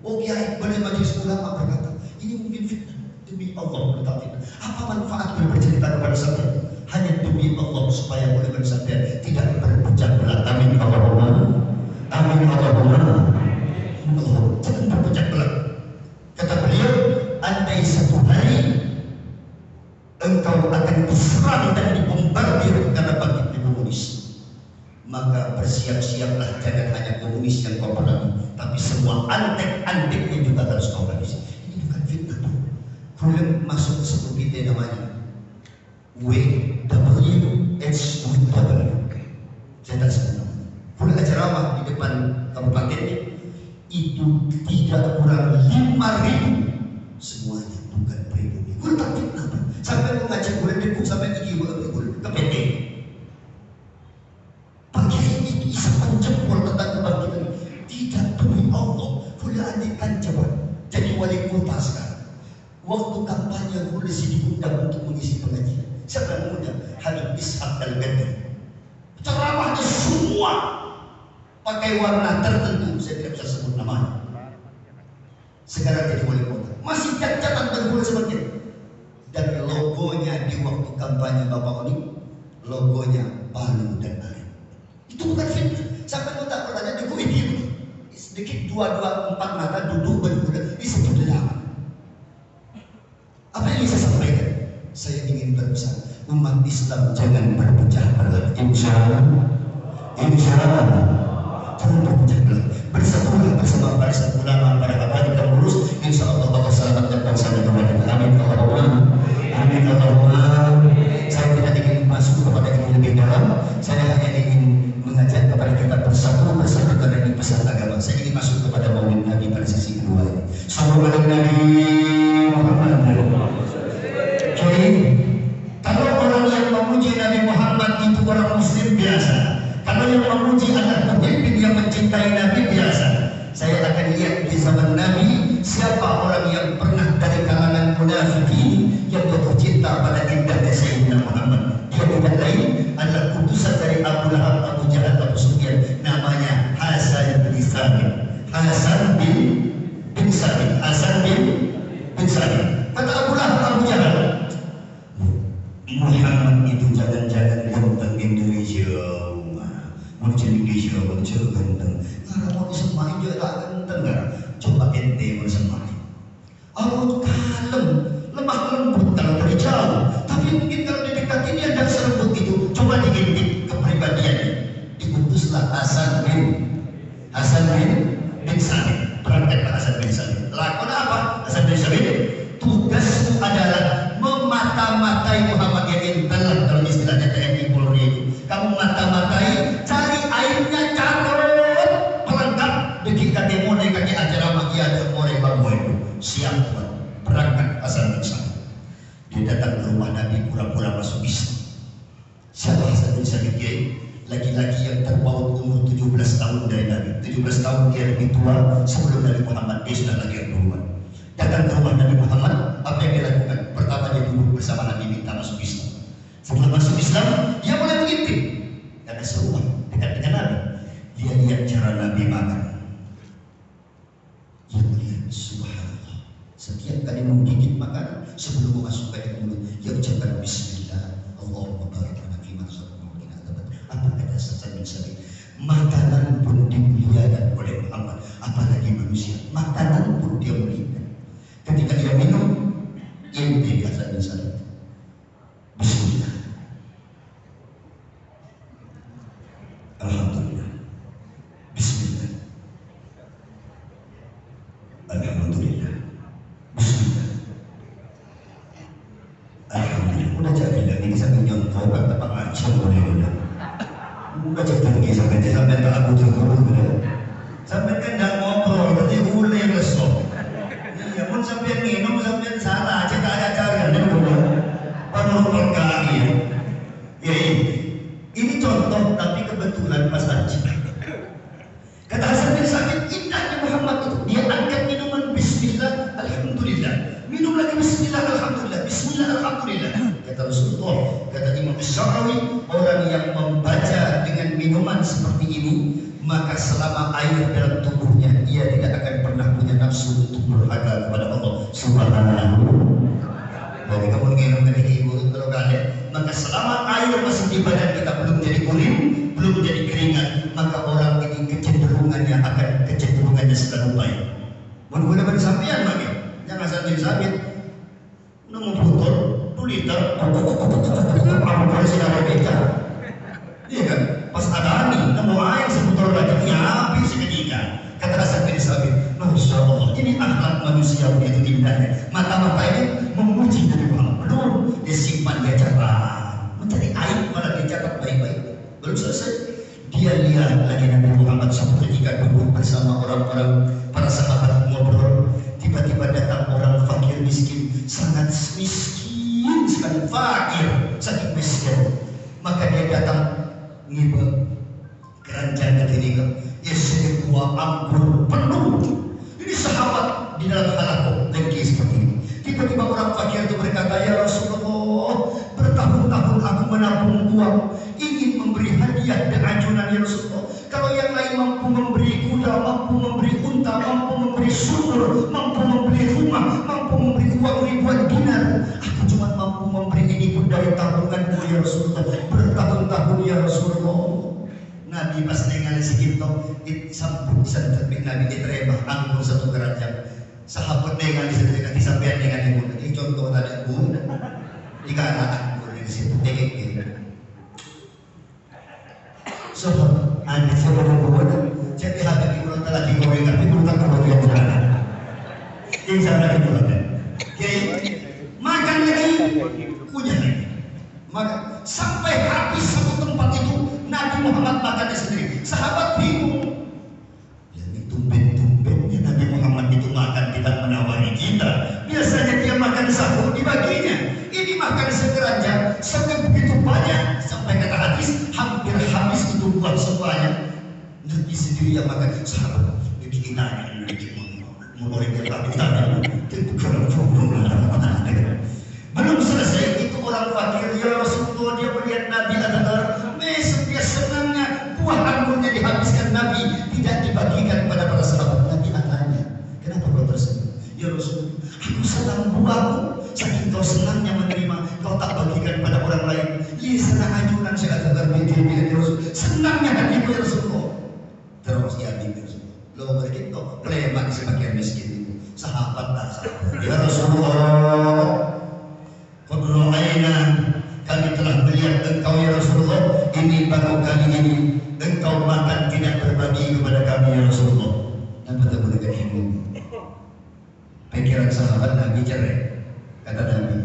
oh kiai boleh majelis ulama berkata ini mungkin fitnah demi Allah, tetapi apa manfaat boleh bercerita kepada sampean hanya demi Allah supaya boleh bersampean tidak berpecah belah. Amin Allahumma amin Allahumma Allah, jangan berpecah belah. Kata beliau, andai satu hari engkau akan diserang dan dibombardir karena bangkitnya komunis, maka bersiap-siaplah, jangan hanya komunis yang kau perangi, tapi semua antek-anteknya juga harus kau habisi. Ini bukan fitnah tuh. Problem masuk ke sebuah kita namanya WWHW. Saya tak sebut. Kalau ceramah di depan kabupatennya itu tidak kurang 5.000, semuanya bukan pribumi. Gue tak fitnah. Sampai mau ngajak gue dikuk sampai gigi gue ke PT. Pagi ini isapkan jempol tentang kebangkitan. Tidak demi Allah. Boleh andaikan coba jadi wali kota sekarang. Waktu kampanye boleh diundang untuk mengisi pengajian. Siapa namanya? Habib Ishaq Al-Badri. Ceramahnya semua pakai warna tertentu. Saya tidak bisa sebut namanya. Sekarang jadi wali kota. Masih cacat berguna seperti itu. Dan logonya di waktu kampanye Bapak Oni, logonya Palu dan Arit. Itu bukan fitnah. Sampai mau tak bertanya di gue dia sedikit 2, 4 mata duduk berguna. Ini sebetulnya apa? Apa yang saya sampaikan? Saya ingin berpesan umat Islam jangan berpecah belah. Insya Allah jangan berpecah belah. Bersatulah bersama barisan ulama, para bapak dan lurus. Insya Allah Allah selamatkan bangsa dan umat. Amin Allahumma amin Allahumma. Saya tidak ingin masuk kepada ini lebih dalam. Saya hanya ingin mengajak kepada kita bersatu karena ini pesan agama. Saya ingin masuk kepada maulid Nabi pada sesi kedua ini. Sallallahu alaihi Muhammad. Jadi kalau orang yang memuji Nabi Muhammad itu orang Muslim biasa. Kalau yang memuji adalah pemimpin yang mencintai Nabi biasa. Saya akan lihat di zaman Nabi siapa orang yang pernah dari kalangan munafikin yang jatuh cinta pada indahnya Sayyidina Muhammad. Dia tidak lain adalah utusan dari Abu Lahab, Abu Jahal, Abu Sufyan. Namanya Hasan bin Sabit. Hasan bin Sabit. Kata Abu Lahab, Abu Jahal, Muhammad itu jangan-jangan ganteng Indonesia. Macam Indonesia, macam ganteng. Kalau mau disemain dia tak ganteng kan? Coba ente bersemain. Allah kalem, lemah lembut kalau dari jauh. Tapi mungkin kalau didekati dia dan serembut itu. Coba diintip kepribadiannya. Diutuslah Hasan bin Sabit. Berangkatlah Hasan bin Sabit. Lakon apa? Hasan bin Sabit. Tugasmu adalah memata-matai Muhammad yang intel. Kalau istilahnya TNI Polri itu. Kamu mata-matai, cari airnya catat, pelengkap, deki kaki mone kaki acara magia dan more babu itu. Siap tuan, berangkat Hasan bin Sabit. Dia datang ke rumah Nabi pura-pura masuk Islam. Siapa Hasan bin Sabit? Laki-laki yang terpaut umur 17 tahun dari Nabi. 17 tahun dia lebih tua sebelum Nabi Muhammad. Dia sudah lagi yang duluan. Datang ke rumah Nabi Muhammad, apa yang dia lakukan? Pertama dia duduk bersama Nabi minta masuk Islam. Setelah masuk Islam, dia mulai mengintip. Karena seruan dekat dengan Nabi. Dia lihat cara Nabi makan. Dia melihat subhanallah. Setiap kali menggigit makanan sebelum memasukkan ke mulut, dia ucapkan Bismillah. Allahumma barik lana fi ma razaqtana wa qina adzaban. Apa kata Hasan bin Sabit? Makanan pun dimuliakan oleh Muhammad, apalagi manusia. Makanan pun dia muliakan. Ketika dia minum, inti Hasan bin Sabit. Bismillah. Alhamdulillah. Bismillah. Alhamdulillah. Bismillah. Alhamdulillah. Udah jadi lagi ini sampai nyontoh kata Pak Aceh boleh udah. Udah jadi sampai tak aku tergurus udah. Sampai kan dah ngobrol berarti boleh lesok. Iya, pun sampai minum sampai salah. Cita ada cara dia udah. Panul perkara ya. Ini contoh, tapi kebetulan Rasulullah, kata Imam Syarawi, orang yang membaca dengan minuman seperti ini, maka selama air dalam tubuhnya ia tidak akan pernah punya nafsu untuk berharga kepada Allah Subhanahu. Jadi kamu minum ketika ibu kalau kalian, maka selama air masih di badan kita belum jadi kuning, belum jadi keringat, maka orang ini kecenderungannya selalu baik. Menggunakan sampian lagi, jangan sampai sabit. Nemu botol 2 liter, apa sih ada beca? Iya kan? Pas ada nih, nemu air sebotol lagi, ya habis seketika. Kata sampai sabit, Masya Allah, ini akhlak manusia begitu indahnya. Mata-mata ini memuji dari Muhammad. Belum disimpan, dia catat, mencari air malah dicatat baik-baik. Belum selesai, dia lihat lagi Nabi Muhammad suatu ketika duduk bersama orang-orang para sahabat ngobrol, tiba-tiba datang orang fakir miskin, sangat miskin sekali, fakir sakit miskin. Maka dia datang ngibel keranjang begini kan, ya sebuah anggur penuh. Ini sahabat di dalam halaqah lagi seperti ini. Tiba-tiba orang fakir itu berkata, ya Rasulullah, bertahun-tahun aku menabung uang ingin memberi hadiah dan ajunan ya Rasulullah. Kalau yang lain mampu memberi kuda, mampu memberi unta, mampu memberi sumur, mampu memberi rumah, mampu memberi uang ribuan dinar, aku cuma mampu memberi ini pun dari tabunganku ya Rasulullah. Bertahun-tahun ya Rasulullah. Nabi pas dengan segitu sambut santet Nabi diterima anggur satu keranjang. Sahabat dengan di sampean dengan ibu. Ini contoh tadi ibu. Jika anak anggur di situ tegek. So, anda saya berbuat. Jadi hati ibu telah digoreng tapi belum tak kebagian sana. Ini sana ibu ada. Oke, makan lagi, kunyah lagi. Maka sampai habis satu tempat itu Nabi Muhammad makannya sendiri. Sahabat bingung. Ya ini tumben-tumbennya Nabi Muhammad itu makan tidak menawari kita. Biasanya dia makan sahur dibaginya. Ini makan sekeranjang sampai begitu banyak sampai kata hadis hampir habis itu buat semuanya. Nabi sendiri yang makan. Sahabat ini nanya mengoring kita belum selesai itu orang fakir ya Rasulullah, dia melihat Nabi adalah dia senangnya buah anggurnya dihabiskan Nabi tidak dibagikan kepada para sahabat. Nabi tanya, kenapa kau tersenyum? Ya Rasulullah, aku senang buahku, saking kau senangnya menerima kau tak bagikan pada orang lain. Iya senang ajunan saya ada berpikir ya Rasulullah, senangnya hatiku ya Rasulullah. Terus ya Rasulullah, lo begitu plemak di sebagian miskin itu sahabat tak sahabat ya Rasulullah. Kami telah melihat engkau ya Rasulullah, ini baru kali ini engkau makan tidak berbagi kepada kami ya Rasulullah. Dan bertemu dengan ibu. Pikiran sahabat Nabi cerai. Kata Nabi,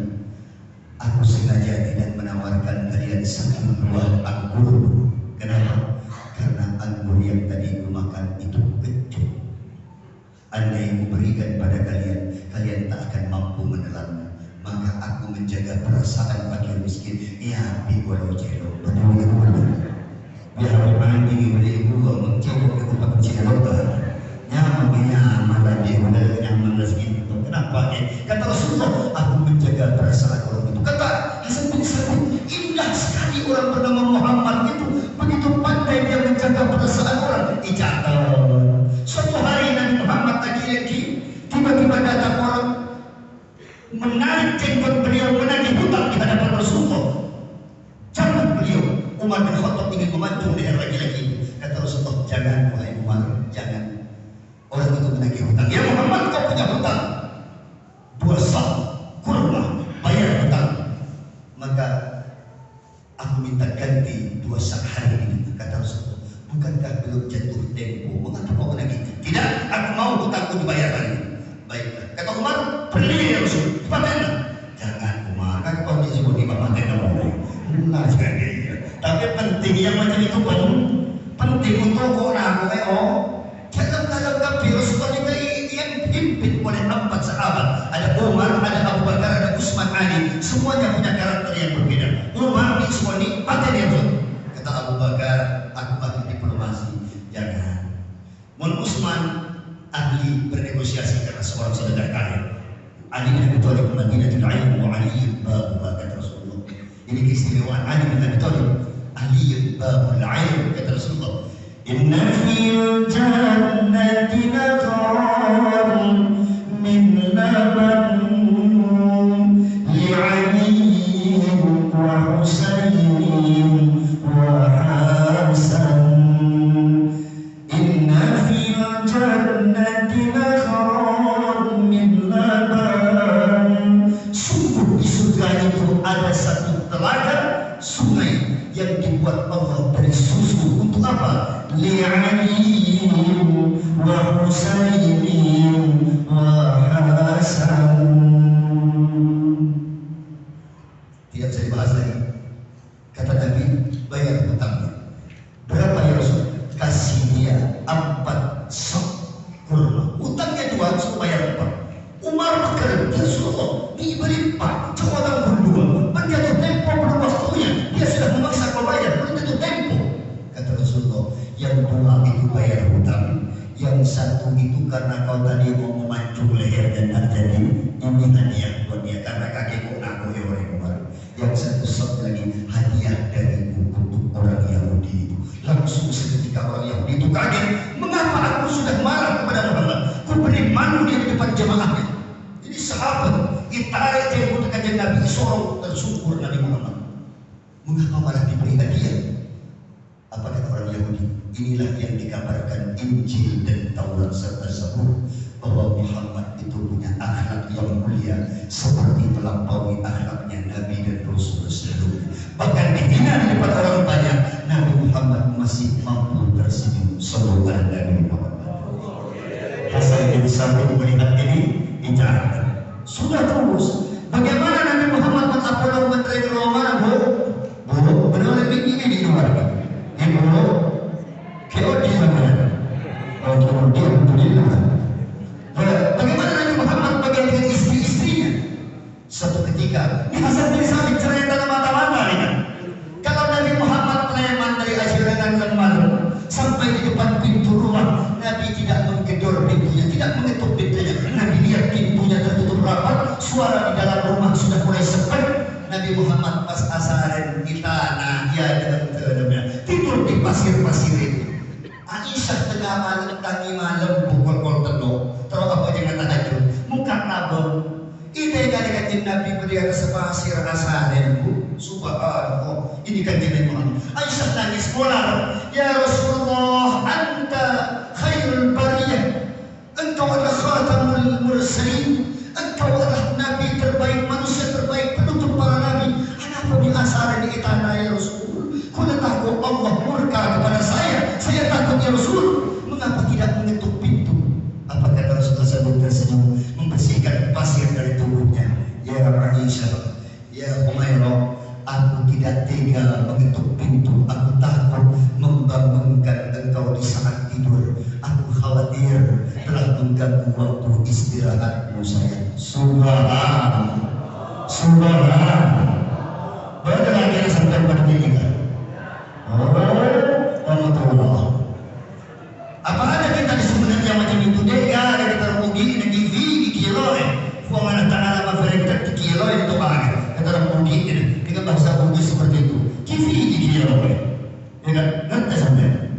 aku sengaja tidak menawarkan kalian satu buah anggur. Kenapa? Karena anggur yang tadi aku makan itu kecut. Andai aku berikan pada kalian, kalian tak akan mampu menelannya. Maka aku menjaga perasaan fakir miskin. Ya, walau jero, betul-betul. Biar orang ini beli gua mencoba ke tempat kecil dokter. Nyaman malah dia udah nyaman rezeki. Kenapa? Kata Rasulullah, aku menjaga perasaan orang itu. Kata Hasan bin Sabit, indah sekali orang bernama Muhammad itu. Begitu pandai dia menjaga perasaan orang. Dicatat. Suatu hari Nabi Muhammad lagi-lagi tiba-tiba datang orang menarik jenggot beliau, menagih hutang di hadapan Rasulullah. Jangan beliau, Umar bin Khattab ingin memancung leher laki-laki. Kata Rasulullah, jangan wahai Umar, jangan. Orang itu menagih hutang. Ya Muhammad, kau punya hutang 2 sah kurma, bayar hutang. Maka aku minta ganti 2 sah hari ini. Kata Rasulullah, bukankah belum jatuh tempo? Mengapa kau menagih? Tidak, aku mau hutangku dibayar hari ini. Baiklah. Kata Umar, beli ya Rasul, paten. Jangan Umar, kan kau disebut di paten kamu. Nah, tapi penting yang macam itu penting untuk orang Jangan kabir Rasulullah juga yang dipimpin oleh 4 sahabat. Ada Umar, ada Abu Bakar, ada Utsman, Ali. Semuanya punya karakter yang berbeda. Umar ini semua ini paten ya Rasul. Kata Abu Bakar, aku ahli diplomasi. Jangan. Utsman ahli bernegosiasi karena seorang saudara kaya. Ali bin Abi Thalib Madinatul Ilm wa Ali babu kata Rasulullah. Ini keistimewaan Ali bin Abi Thalib. Ali babul ain, kata Rasulullah. Inna fil jannati nahran min laban li'aliyin wa Husainin wa Hasan. Inna fil jannati nahran min laban. Sungguh di surga itu ada satu telaga sungai yang dibuat Allah dari susu. Untuk apa? Li'aliyin wa Husainin wa Hasan. Tidak bisa dibahas lagi. Kata Nabi, bayar hutangnya. Berapa ya Rasul? Kasih dia 4 sok kurma. Hutangnya 2, suruh bayar 4. Umar bekerja, Rasulullah diberi 4. Coba orang berdua menjatuh tempo belum waktunya. Dia sudah memaksa kau bayar, belum tentu tempo. Kata Rasulullah, yang 2 itu bayar hutang, yang 1 itu karena kau tadi mau memancung leher dan tak jadi. Ini hadiah buat dia karena kakekku ngaku ya orang Umar. Yang 1 sok lagi hadiah dari untuk orang Yahudi itu. Langsung seketika orang Yahudi itu kaget. Mengapa aku sudah marah kepada Muhammad? Ku beri malu dia di depan jemaahnya. Ini sahabat ditarik dia untuk kajian Nabi, sorong tersyukur Nabi Muhammad. Mengapa malah diberi hadiah? Apa kata orang Yahudi? Inilah yang dikabarkan Injil dan Taurat serta Zabur, bahwa Muhammad itu punya akhlak yang mulia seperti melampaui akhlaknya Nabi dan Rasul sebelumnya. Bahkan dihina di depan orang banyak, Nabi Muhammad masih mampu tersenyum. Sallallahu alaihi Muhammad. Hasan bin Sabit melihat ini, bicara. Sudah terus. Bagaimana Nabi Muhammad mengapolong menteri Roma, Bu? Benar-benar ini di luar. Ibu, kau di mana? Kalau dia berilah. Bagaimana Nabi Muhammad bagian dengan istri-istrinya? Suatu ketika, ini Hasan bin Sabit cerai dalam mata-mata ini. Kalau Nabi Muhammad preman dari ajaran dan malam sampai di depan pintu rumah, Nabi tidak menggedor pintunya, tidak mengetuk pintunya. Nabi lihat pintunya tertutup rapat, suara di dalam rumah sudah mulai sepi. Nabi Muhammad pas asaren di tanah, ya dengan tidur di pasir-pasir itu. Aisyah tengah malam, tadi malam pukul telur, terus apa jangan tahajud, muka nabung. Ini kanjeng Nabi berikan sepasir asaren, Bu. Subhanallah, ini kanjeng Nabi Muhammad. Aisyah nangis polar, ya Rasulullah, anta khairul bariyah, engkau adalah khatamul mursalin, engkau adalah Nabi terbaik, manusia terbaik, penutup para Nabi. Kenapa di asaren di tanah ya Rasul? Kuna takut Allah murka kepada saya takut ya Rasul. Mengapa tidak mengetuk pintu? Apa kata Rasulullah sambil tersenyum membersihkan pasir dari tubuhnya? Ya Aisyah, ya Umairah, aku tidak tega mengetuk pintu. Aku takut membangunkan engkau di saat tidur. Aku khawatir telah mengganggu waktu istirahatmu sayang. Subhanallah, Subhanallah. Berada lagi sampai berdiri. Allah. Apa ada kita di sebenarnya macam itu? Dia ada kita rugi di TV di kilo Kau mana tanah lama verita di kilo itu apa? Kita rugi ini dengan bahasa rugi seperti itu. TV di kilo ya kan? Ngerti sampai?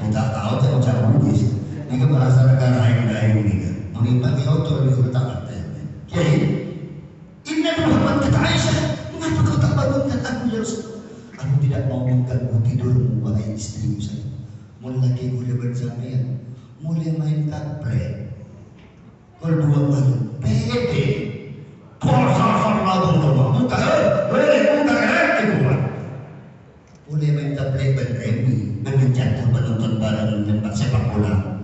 Kita tahu cara rugi. Ini bahasa negara yang lain ini kan. Menimpa di auto di kota Kiai. Ini Muhammad kata Aisyah, mengapa kau tak bangunkan aku ya Rasul? Aku tidak mau mengganggu tidurmu, wahai istrimu saya. Mulai lagi mulai bersamaian, mulai main kaplek. Kalau 2 malam, pede. Puasa lalu muka, mulai main kaplek berremi, mengejar penonton bareng tempat sepak bola.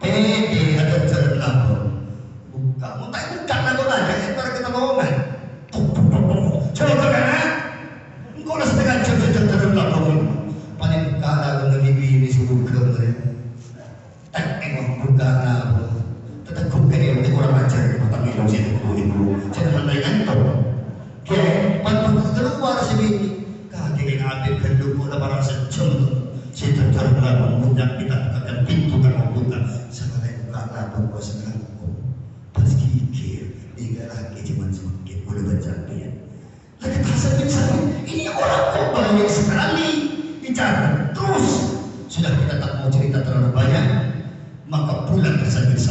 Pede ada jalan lapor. Kamu tak buka lagu aja, para kita bohongan. Coba karena engkau lah setengah jam saja terlalu paling kalah dengan ini suruh kemarin. Tak engkau buka lagu, tetap buka yang orang ajar matang itu sih dulu. Saya mandai kantor. Oke, bantu keluar sini. Kaki yang ambil kenduk bola barang sejam tu. Saya terlalu mengundang kita bukakan pintu karena buka. Sampai buka lagu bos sekarang. Pas kikir, 3 lagi cuma semakin boleh berjaya. Lagi Hasan bin Sabit ini orang kok banyak sekali bicara. Terus sudah kita tak mau cerita terlalu banyak, maka pulang ke sabit.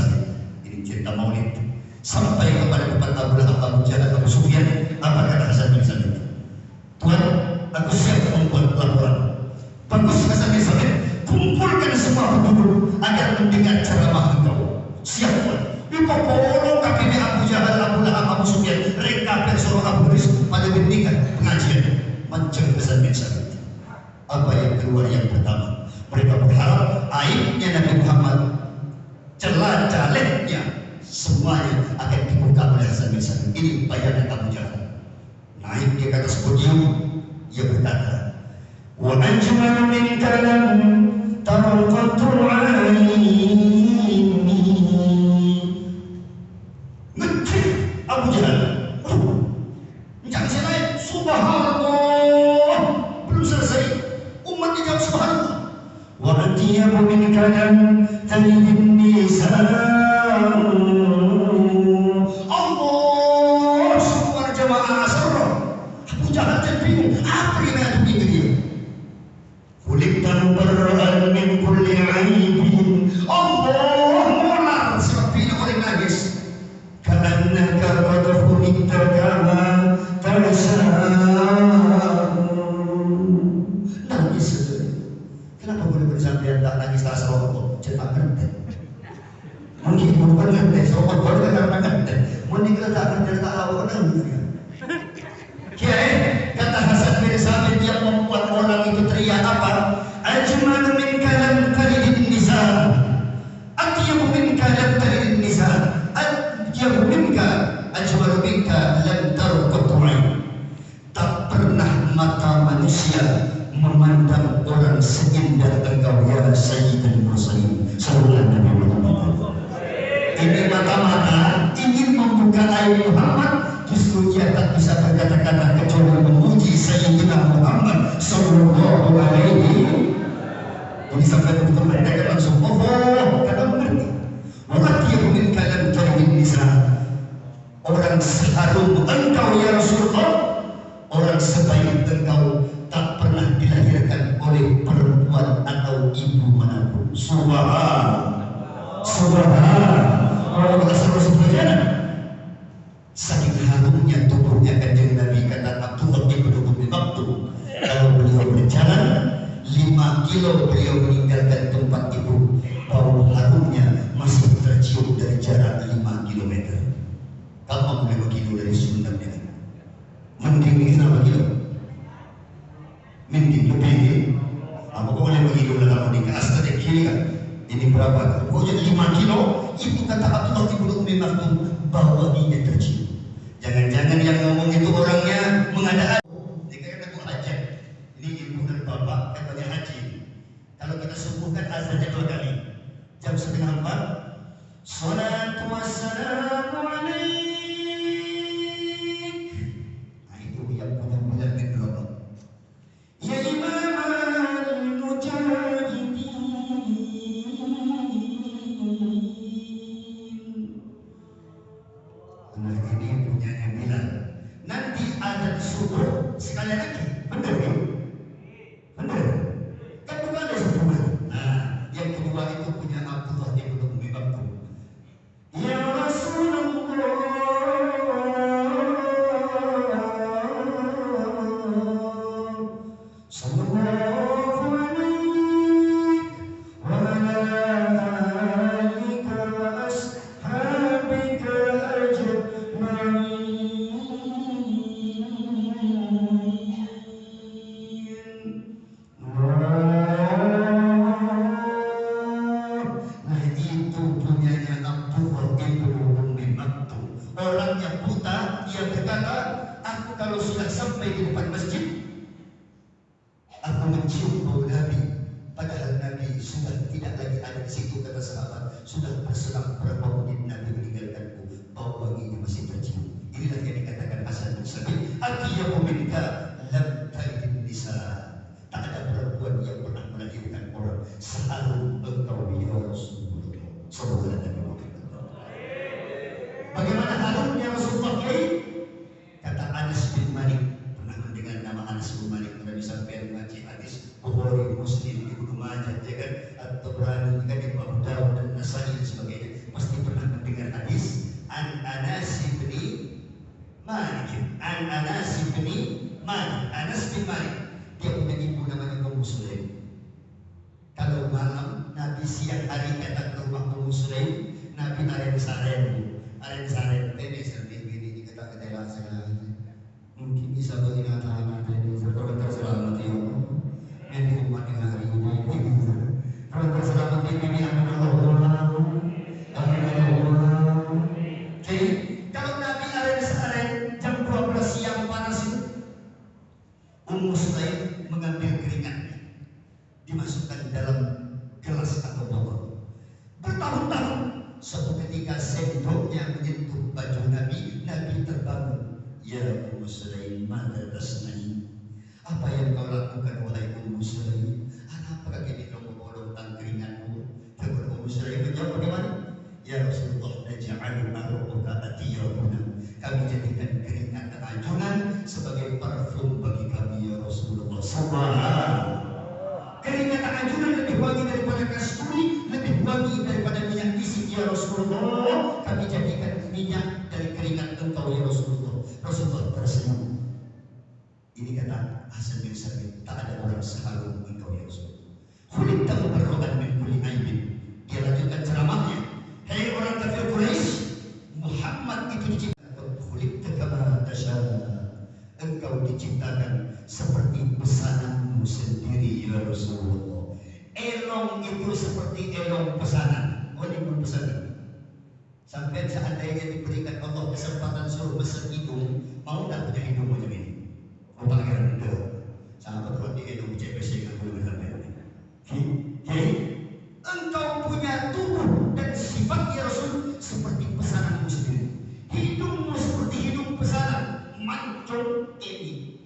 Ini cerita Maulid sampai kepada depan Abu Lahab, Abu Jahal, Abu Sufyan. Apa kata Hasan bin Sabit? Tuan, aku siap membuat laporan. Bagus Hasan bin Sabit, kumpulkan semua penduduk agar mendengar ceramah engkau. Siap Tuan. Dipopolong kaki Abu Jahal, Abu Lahab, Abu Sufyan. Mereka bersuara Abu Riz pada mendengar pengajian. Mancing Hasan bin Sabit. Apa yang keluar yang pertama? Mereka berharap aibnya Nabi Muhammad, celah calegnya, semuanya akan dibuka oleh Hasan bin Sabit. Ini bayangan Abu Jahal. Naik dia ke atas podium, ia berkata, wa anjuman min kalam tarqatu aini. Ngecek Abu Jahal. Jangan saya naik, subhanallah. Belum selesai, umat dijawab subhanallah. Wa antiyabu min kalam talibin nisan. Jangan bingung, apa yang ada di dia? Kulit dan beran min kulli aibin. Allah mular seperti orang nangis. Karena qad khuliqta kama tashaa. Nangis saja. Kenapa boleh bersampai tak nangis tak serokok? Cepat ngerti. Mungkin bukan ngerti, serokok boleh karena ngerti. Mungkin kita tak ngerti tak tahu nangis. Kata Hasan bin Sabit yang membuat orang itu teriak apa? Ajmalu min kalam talidin nisa. Atyabu min kalam talidin nisa. Atyabu minka ajmalu minka lam tarqatu ain. Tak pernah mata manusia memandang orang seindah engkau ya Sayyidul Mursalin sallallahu alaihi wasallam. Ini mata-mata ingin membuka aib Muhammad. Justru dia tak bisa berkata-kata kecuali memuji Sayyidina Muhammad sallallahu alaihi. Ini sampai betul mereka langsung kata mengerti. Waktu yang min kalam talibin nisa. Orang seharum engkau ya Rasulullah, orang sebaik engkau tak pernah dilahirkan oleh perempuan atau ibu manapun. Subhanallah. Allah Rasulullah. Saking harumnya tubuhnya kanjeng Nabi, kata Abdullah bin Ummi Maktum, kalau beliau berjalan 5 kilo beliau meninggalkan tempat ibu, bau harumnya masih tercium dari jarak 5 kilometer. Kamu boleh begitu dari Sunda ini. Mending ini berapa kilo? Mending lebih. Apa kau boleh begitu dalam menikah? Asal kiri kan? Ini berapa? Kau jadi 5 kilo. Ibu kata Abdullah bin Ummi Maktum, bahwa ini tercium. Jangan-jangan yang ngomong itu orangnya mengada-ada. Dikatakan itu hajat. Ini ibu dan bapak katanya haji. Kalau kita subuhkan azannya 2 kali. Jam 3:30. Salatu wassalamu alaik. Nah itu yang punya bulan kedua. Ya imam al-mujahidin. Nah ini punyanya Bilal. Nanti azan subuh sekali lagi. Benar kan? Benar. Kan bukan ada subuh. Nah yang kedua itu punya Abdullah bin Ummi Maktum. Ya Rasulullah, sallallahu alaihi wa ala alika wa ashabika orang yang buta, dia berkata, aku kalau sudah sampai di depan masjid, aku mencium bau Nabi. Padahal Nabi sudah tidak lagi ada di situ, kata sahabat. Sudah berselang berapa menit Nabi meninggalkanku, bau wanginya masih tercium. Inilah yang dikatakan Hasan bin Sabit. Atiyahu minka lam talidin nisa. Tak ada perempuan yang pernah melahirkan orang seharum engkau ya Rasulullah sallallahu alaihi wasallam. Bagaimana harumnya Rasulullah? Kata Anas bin Malik, pernah mendengar nama Anas Anas bin Malik Nabi sampai ngaji hadis Bukhari, Muslim, Ibnu Majah, ya kan, At-Tabrani, kan, Abu Dawud dan Nasai dan sebagainya, pasti pernah mendengar hadis an Anas bin Malik, Anas bin Malik. Dia punya ibu namanya Ummu Sulaim. Kalau malam Nabi siang hari datang ke rumah Ummu Sulaim, Nabi aren saren, ini sendiri kata saya mungkin bisa bagi anak-anak ini kalau terselamat ya yang di umat yang hari ini kalau terselamat ini Allah. Jadi kalau Nabi aren jam 12 siang panas itu, Ummu Sulaim mengambil keringatnya, dimasukkan dalam gelas atau botol. Bertahun-tahun, suatu ketika sendoknya menyentuh baju Nabi, Nabi terbangun. Ya Ummu Sulaim, mada tasnai? Apa yang kau lakukan wahai Ummu Sulaim? Apakah kini kau membolongkan keringatmu? Lalu Ummu Sulaim menjawab bagaimana? Ya Rasulullah, naj'alu ma'ruka atiyabuna. Kami jadikan keringat keajunan sebagai parfum bagi kami ya Rasulullah. Subhanallah. Keringat keajunan lebih wangi daripada kasturi, lebih wangi daripada minyak misik ya Rasulullah. Kami jadikan minyak dari keringat engkau ya Rasulullah. Rasulullah tersenyum. Ini kata Hasan bin Sabit, tak ada orang seharum engkau ya Rasulullah. Khuliqta mubarra'an min kulli aibin. Dia lanjutkan ceramahnya. Hei orang kafir Quraisy, Muhammad itu diciptakan khuliqta kama tasha'. Engkau diciptakan seperti pesananmu sendiri ya Rasulullah. Elong itu seperti elong pesanan. Oleh pesanan. Sampai seandainya diberikan Allah kesempatan suruh besar hidung, mau tak punya hidung macam ini? Kau panggil itu, sahabat orang di hidung CPC yang boleh sampai. Jadi engkau punya tubuh dan sifat ya Rasul seperti pesananmu sendiri. Hidungmu seperti hidung pesanan, mancung ini,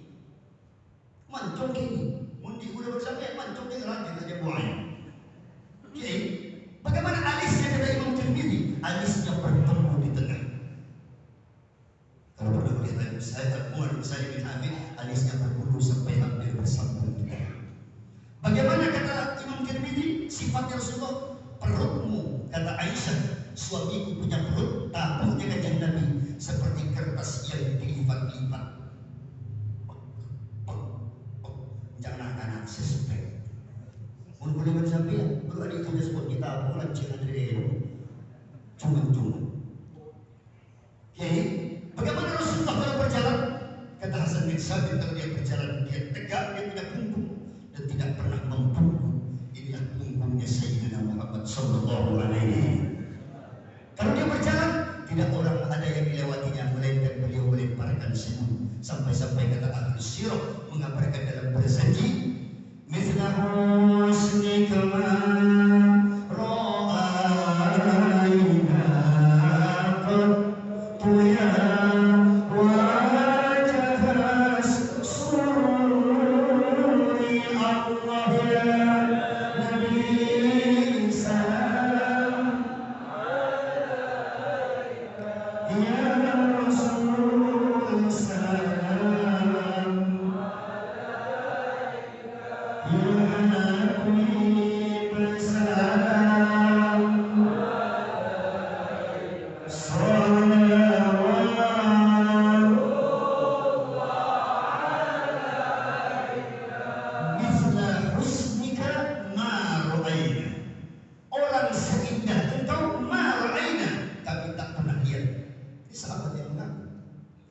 mundi udah bersampai mancung ini lagi saja buaya. Jadi bagaimana alisnya kata Imam Tirmidzi? Alisnya bertemu di tengah. Kalau pernah melihat saya bin Hamid, alisnya berbulu sampai hampir bersambung di tengah. Bagaimana kata Imam Tirmidzi? Sifatnya Rasulullah, perutmu, kata Aisyah, suamiku punya perut, tabuhnya kanjeng Nabi seperti kertas yang dilipat-lipat. Jangan anak sesuai. Mun boleh bersampai, kalau ada itu disebut kita bukan jangan dari cuma. Oke, bagaimana Rasulullah kalau berjalan? Kata Hasan bin Sabit, kalau dia berjalan dia tegak, dia tidak punggung dan tidak pernah membungkuk. Inilah punggungnya Sayyidina Muhammad Sallallahu Alaihi. Kalau dia berjalan, tidak orang ada yang dilewatinya melainkan beliau melemparkan senyum. Sampai-sampai kata ahli sirah mengabarkan dalam berjanji, mithlahu snikama ra'ayna qattu ya wajahas sururi Allah ya Nabi salam ya Rasul salam ya Nabi salam salawat mithla husnika ma ra'ayna. Orang seindah engkau ma ra'ayna, kami tak pernah lihat. Ini sahabat yang mengaku.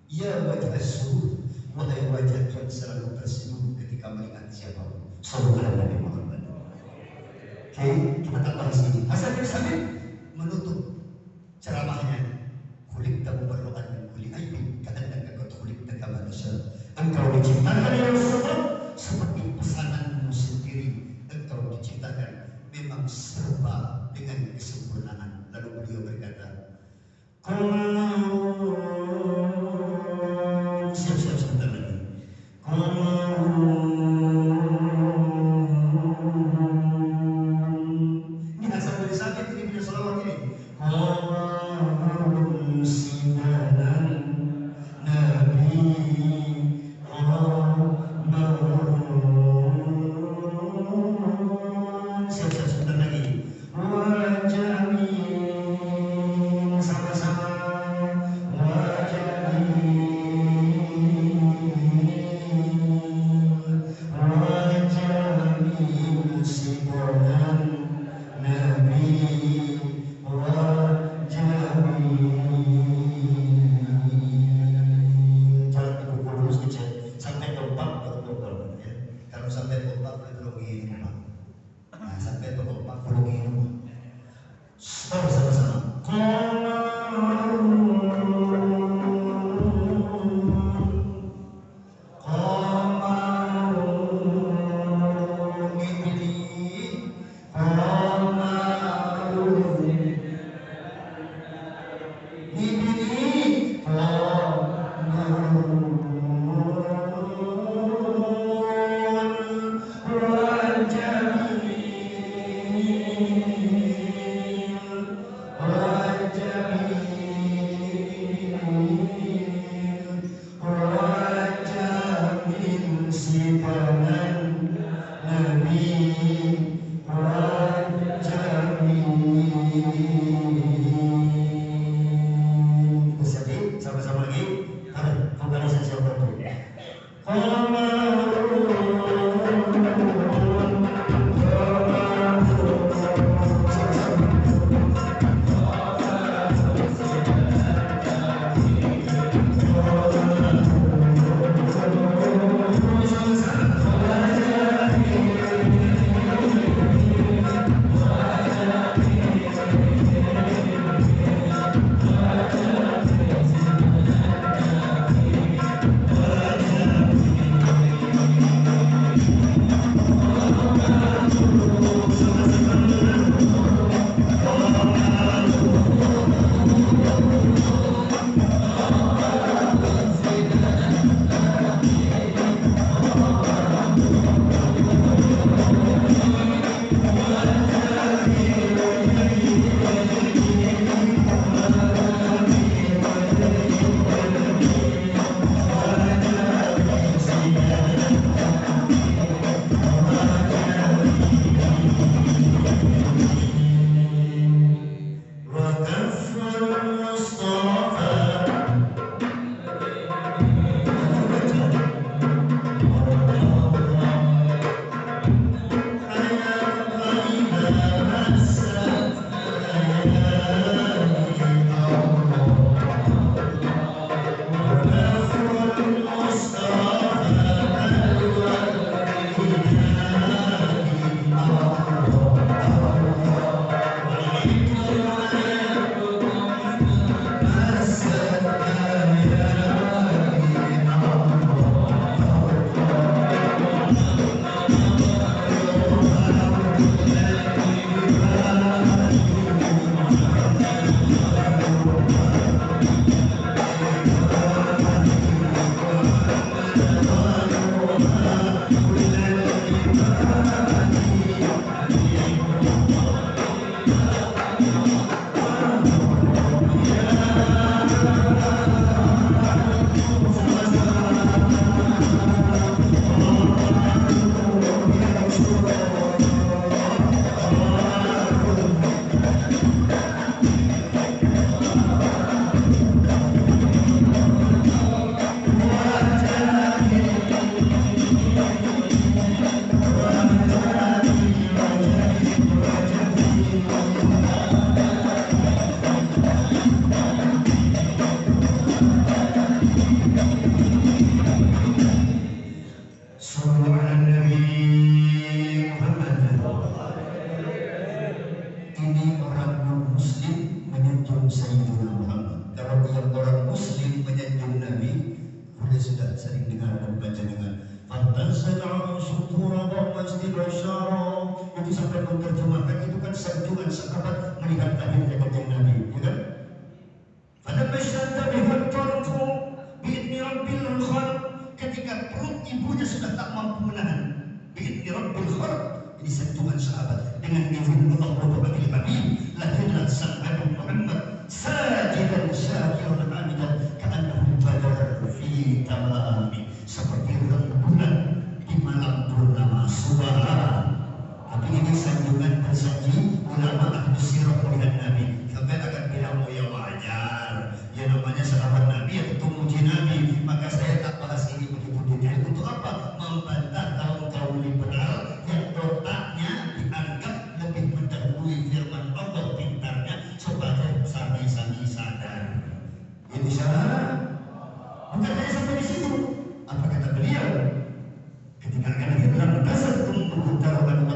Ya wajah as-surur, wahai wajah yang selalu tersenyum ketika melihat siapapun. Sallallahu Nabi Muhammad. Oke, kita tak bahas ini. Hasan bin Sabit menutup ceramahnya. Khuliqta mubarra'an min kulli aibin ka'annaka qad khuliqta kama tasha'. Engkau diciptakan ya Rasulullah seperti pesananmu sendiri. Engkau diciptakan memang serba dengan kesempurnaan. Lalu beliau berkata, siap-siap sebentar lagi. Ini Hasan bin Sabit ini punya salawat ini. Sidanan Nabi Sama-sama. Sama-sama lagi. Vokalisasi apapun ya. Itu sampai menerjemahkan itu kan sanjungan sahabat melihat lahirnya kanjeng Nabi, ya kan? Pada masyarakat bihatarfu bi'idni rabbil khalq, ketika perut ibunya sudah tak mampu menahan, bi'idni rabbil khalq, ini sanjungan sahabat dengan izin Allah Rabbil Alamin, lahirlah sang Nabi Muhammad sajidan syakiran hamidan ka'annahu badar fi tamami, seperti rembulan di malam purnama suara. Tapi ini sanjungan bersaji ulama ahli sirah melihat Nabi. Sampai akan bilang, oh ya wajar, ya namanya sahabat Nabi, ya itu muji Nabi. Maka saya tak bahas ini begitu detail. Untuk apa? Membantah kaum liberal yang otaknya dianggap lebih mendahului firman Allah pintarnya sebagai sami-sami sadar. Ini salah. Bukan hanya sampai di situ. Apa kata beliau? Ketika akan hilang dasar untuk utarakan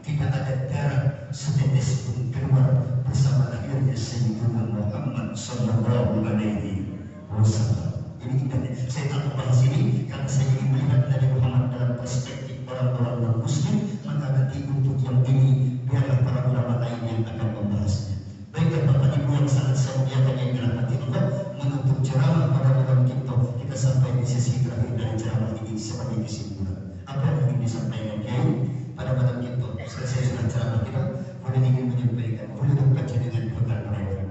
tidak ada darah setetes pun keluar bersama akhirnya Sayyidina Muhammad Sallallahu Alaihi Wasallam. Ini saya tak membahas ini karena saya ingin melihat Nabi Muhammad dalam perspektif orang-orang non-Muslim, maka nanti untuk yang ini biarlah para ulama lain yang akan membahasnya. Baiklah Bapak Ibu yang sangat saya muliakan yang dirahmati Allah, menutup ceramah pada malam kita sampai di sesi terakhir dari ceramah ini sebagai kesimpulan. Apa yang ingin disampaikan Kiai pada malam kita? Selesai sudah ceramah kita, boleh ingin menyampaikan, boleh membaca dengan pekan mereka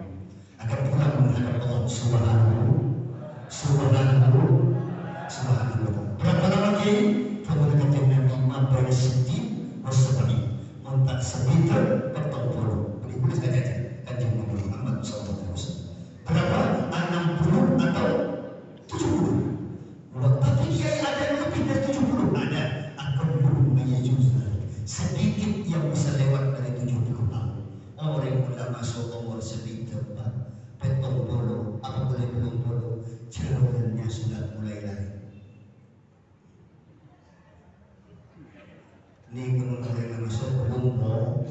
agar kita menghadap Allah Subhanahu berapa lama Kiai? Kemudian kata Nabi Mabay Siti Wasabari Montak Sabita Bertempur boleh saja Kanjeng Nabi Muhammad SAW berapa? 60 atau 70? Tapi Kiai ada yang lebih dari 70? Ada. Akan belum menyejuzkan sedikit yang bisa lewat dari 70 tahun. Orang sudah masuk umur sedikit petong bolo, apa boleh belum bolo, cerolannya sudah mulai lain. Ini kemudian masuk belum bolo,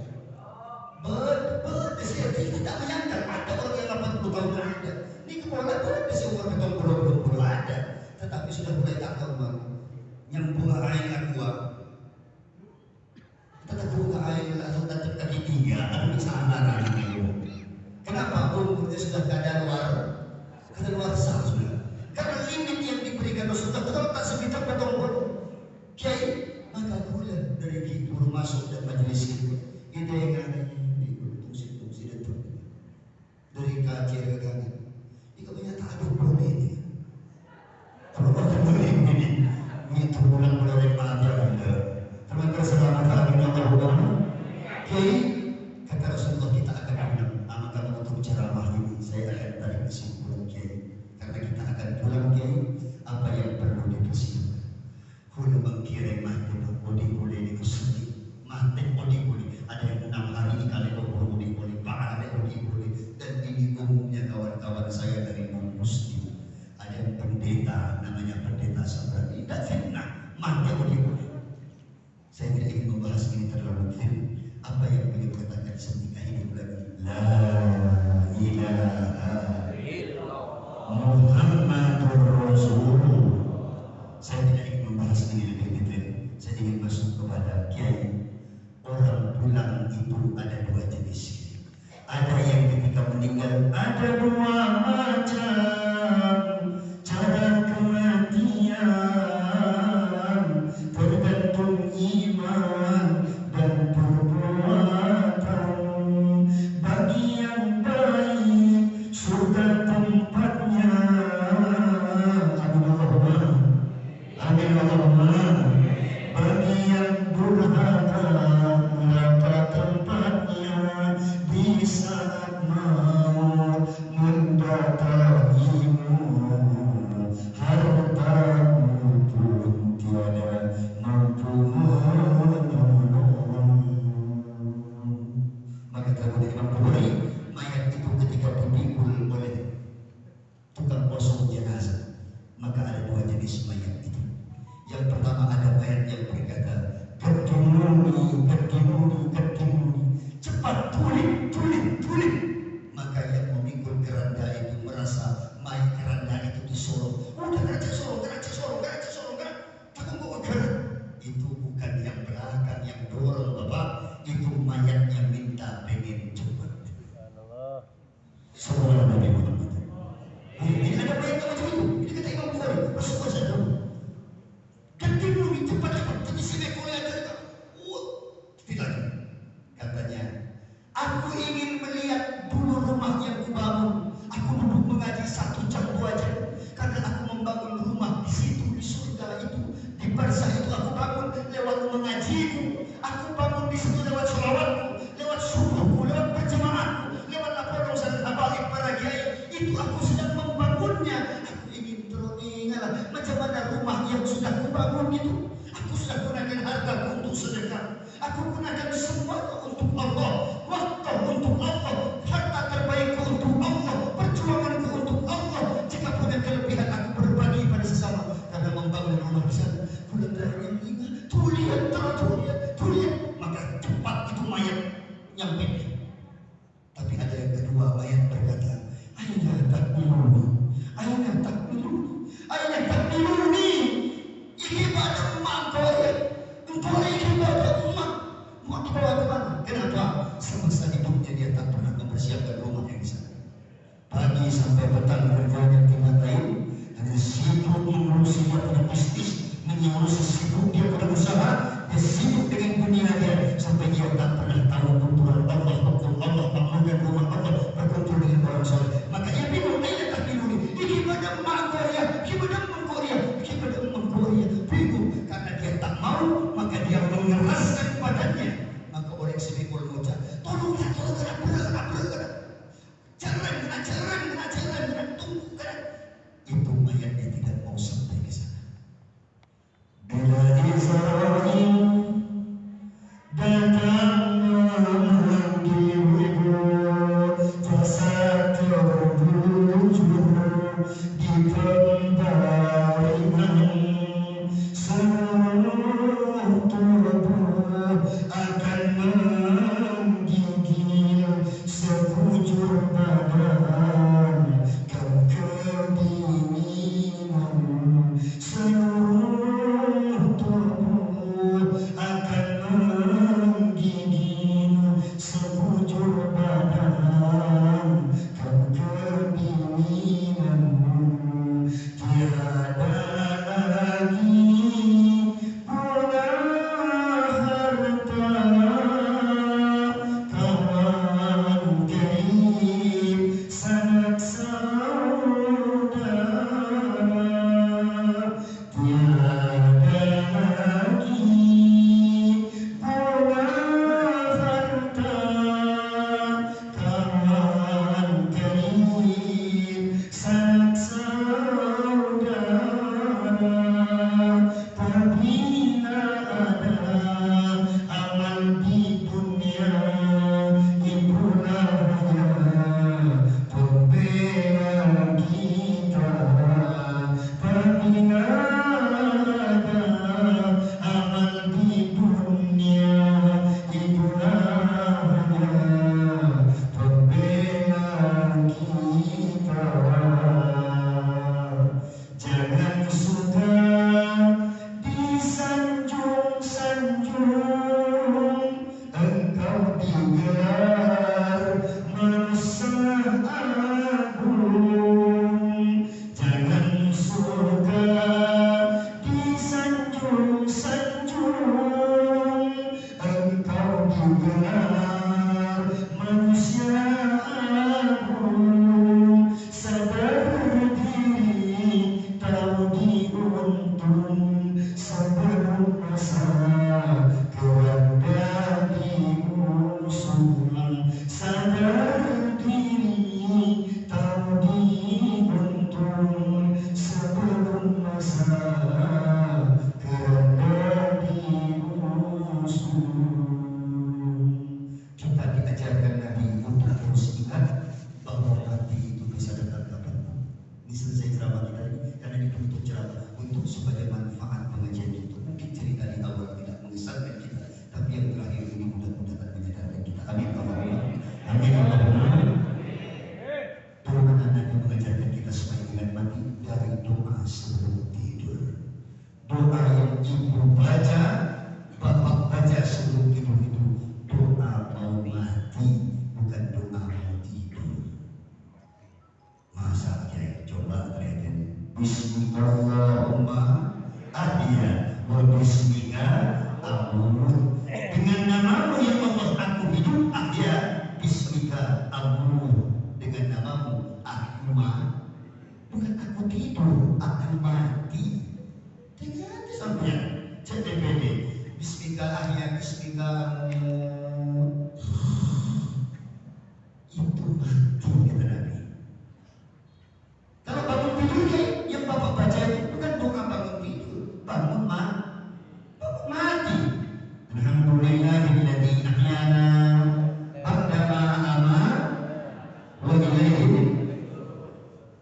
saya tidak menyangka ada orang yang 80 tahun ada. Ini kepala berdesi umur petong bolo belum ada, tetapi sudah mulai tak tahu yang bunga air aqua. Kita bunga air langsung datang kaki 3 ada di sana lagi. Kenapa umurnya sudah keadaan sah sudah? Karena limit yang diberikan Rasulullah betul tak sekitar potong bulu. Kiai maka gula dari gitu masuk dan majelis itu. Ide yang ada tungsi itu dari kacir ke kanan. Ini kebanyakan tak ada boleh ini. Kalau tak boleh ini turunan boleh mata anda. Terima selamat hari Allah. Kiai kata Rasulullah kita akan bilang akan untuk ceramah ini saya akan tarik kesimpulan Kiai karena kita akan pulang Kiai apa yang perlu dipersiapkan. Hulu mengkirim mati boleh dikusuri mati boleh ada yang 6 hari ini kali boleh pakai boleh dan ini umumnya kawan-kawan saya dari non-Muslim ada yang pendeta namanya pendeta Sabrani dan fitnah mati boleh. Saya tidak ingin membahas ini terlalu detail. Apa yang beliau katakan seketika hidup lagi La ilaha illallah Muhammadur Rasulullah. Saya tidak ingin membahas ini lebih detail. Saya ingin masuk kepada Kiai. Orang pulang itu ada 2 jenis. Ada yang ketika meninggal ada 2 macam cara kematian tergantung iman dan perbuatan. Bagi yang baik surga tempatnya. Amin Allahumma. Bagi yang durhaka neraka tempatnya di saat maut mendatangimu. Hartamu pun tiada mampu menolong. Maka terkutip Imam Bukhari, mayat itu ketika dipikul oleh tukang kosong jenazah, maka ada 2 jenis mayat itu. Yang pertama ada mayat yang berkata, kedimuni, cepat tulis. Maka yang memikul keranda itu merasa mayat keranda itu disorong. Udah kerja sorong. Itu bukan yang belakang yang dorong Bapak, itu mayatnya minta pengen cepat. Semua Nabi Muhammad. Ini ada mayat macam itu. Ini kata Imam Bukhari, Rasulullah SAW. Kedimuni cepat. Tapi si Mekoli ada juga. Tidak. Katanya, aku ingin melihat dulu rumah yang kubangun. Aku duduk mengaji 1 jam 2 jam. Karena aku membangun rumah di situ, di surga itu, di barzah itu aku bangun lewat mengajiku. Aku bangun di situ lewat sholawatku, lewat subuhku, lewat berjemaahku, lewat laporan dan habaib para kiai. Itu aku sedang membangunnya. Aku ingin teringat macam mana rumah yang sudah kubangun itu. Aku sudah gunakan hartaku untuk sedekah. Aku gunakan semuanya untuk Allah. Waktu untuk Allah. Harta terbaikku untuk Allah. Perjuanganku untuk Allah. Jika punya kelebihan aku berbagi sampai petang kerjanya tidak lain, hanya sibuk mengurusi dia punya bisnis, mengurusi sibuk dia punya usaha, dia sibuk dengan dunia dia sampai dia tak pernah tahu kumpulan Allah, hukum Allah, makhluk rumah Allah berkumpul dengan orang soleh. Maka dia bingung, dia tak bingung ini gimana Korea, gimana Korea, gimana Korea, bingung karena dia tak mau, maka dia mengeraskan badannya. Maka orang sebikul muda, tolonglah, jangan tunggu kan. Itu mayatnya tidak mau sampai ke sana. Bila Israel datang menggigitku, jasad terbujur di pembaringan, seluruh tubuh akan menggigil sekujur badan, kau kedinginan, seluruh tubuh akan menggigil sekujur badan, kau kedinginan, tiada lagi guna harta, kawan karib sanak saudara, tiada lagi guna harta, kawan karib sanak saudara, apabila ada amal di dunia, itulah pembela kita. Apabila ada amal di dunia, itulah pembela kita. Jangan suka disanjung-sanjung, engkau digelar manusia agung. Jangan suka disanjung-sanjung, engkau digelar manusia agung. Sadar diri, tahu diuntung sebelum masa keranda diusung. Sadar diri, tahu diuntung sebelum masa keranda diusung. Kita diajarkan Nabi untuk terus ingat bahwa mati itu bisa datang kapanpun. Ini selesai ceramah kita ini karena ditutup ceramah untuk supaya manfaat pengajian itu. Mungkin cerita di awal tidak mengesankan kita, tapi yang terakhir ini mudah-mudahan menyadarkan kita. Amin Allahumma. Amin Allahumma. Bagaimana Nabi mengajarkan kita supaya ingat mati dari doa sebelum tidur. Doa yang ibu baca, bapak baca sebelum tidur itu doa mau mati, bukan doa mau tidur. Masa ya, coba teriakin Bismillahumma ahya wa bismika amut. Dengan namamu ya Allah aku hidup, ahya, bismika amut. Dengan namamu aku bukan aku tidur, aku mati. Tidak sampai CTPD. Bismika ahya, bismika amut. Itu mati kata Nabi. Kalau bangun tidur yang bapak baca itu bukan doa bangun tidur, bangun mati. Alhamdulillahilladzi ahyana ba'dama amata wa ilaihi.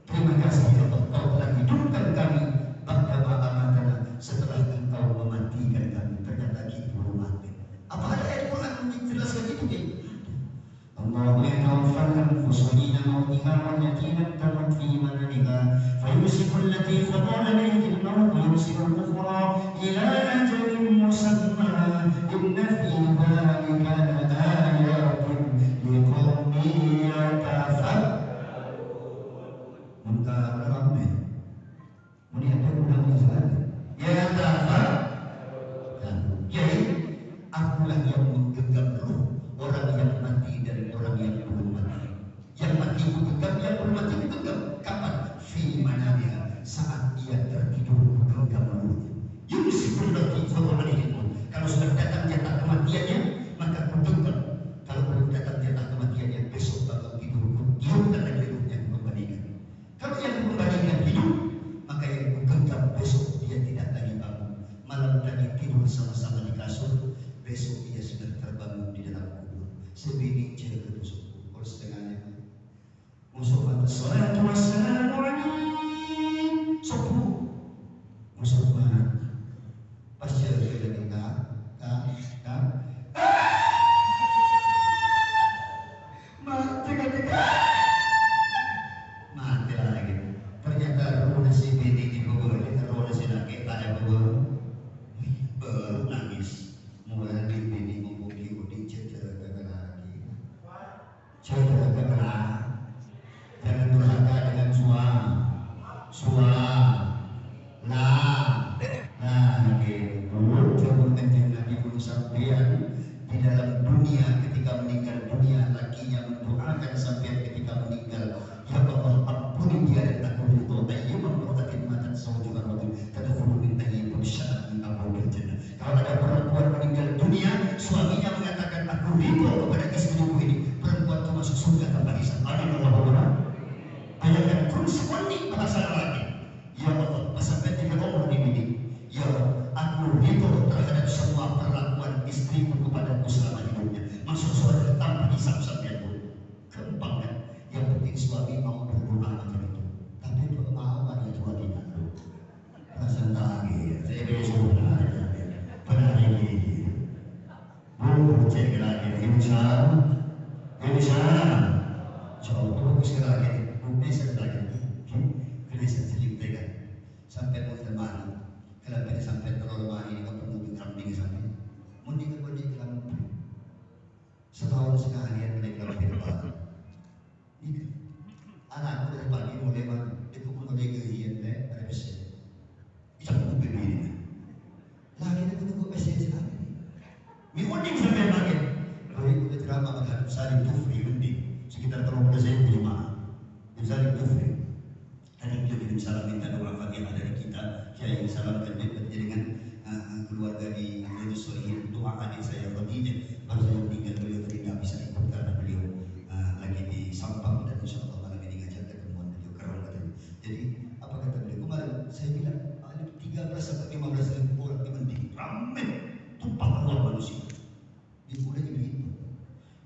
Terima kasih ya Allah, Kau telah hidupkan kami ba'dama amatana, setelah Engkau mematikan kami. Ternyata kita belum mati. Apa ada ayat Quran yang menjelaskan itu? Allah yatawaffal anfus hina mautiha wallati lam tamut fi manamiha fayumsiku allati qada alayha al-maut wa yursilu al-ukhra ila ajalin musamma inna fi dhalika laayatin liqaumin yatafakkarun. Wassalatu wassalamu alaihi sopo musuh pasca dia mati lagi. Ternyata roh si bini di bawah, roh si laki tak ada bawah. Baru nangis. Mulai di bini membuki cedera lagi. Cedera. Jangan durhaka dengan nah gitu. Coba kanjeng Nabi sampean di dalam dunia ketika meninggal dunia lakinya mendoakan sampean ketika meninggal, ya Allah ampuni dia dan tak kudu ayyuman qadatin matan sawjukan rajul tadkhulu min tayyibin sya'at min abwabil jannah. Kalau ada perempuan meninggal dunia, suaminya mengatakan aku ridho kepada istriku ini, perempuan itu masuk surga tanpa hisab. Amin. Bayangkan terus wanita bahasa lagi. Ya Allah, sampai tiga orang ini. Ya Allah, aku ridho terhadap semua perlakuan istriku kepadaku selama hidupnya. Masuk surga tanpa hisab sampai pun. Gampang kan? Yang penting suami mau berdoa macam itu. Tapi doa mau ada juga tidak. Perasaan lagi ya. Saya besok benar ini. Cek lagi. Insya coba sekali lagi. Bukti sekali lagi. Kena ceritakan sampai pun teman. Kalau pada sampai terlalu ini kau perlu dikambing sampai. Mending kau dikambing. Setahun sekali yang dikambing baru. Ini anakku dari pagi mulai itu pun mulai kehian deh. Ada besi. Itu pun begini. Lagi itu tunggu besi sekali. Mending sampai lagi. Kalau itu drama menghadap saling tufri mending sekitar 30 jemaah. Misalnya kufri. Ada beliau kirim salam minta doa Fatihah dari kita. Kiai salam terjadi dengan keluarga di Indonesia Solihin. Doa adik saya Khadijah. Baru saya meninggal beliau tadi tidak bisa ikut karena beliau lagi di Sampang dan insya Allah malam ini ngajak ketemuan beliau kerang katanya. Jadi apa kata beliau kemarin? Saya bilang 13 sampai 15 ribu orang di mending ramai tumpah ruang manusia. Dimulai begitu.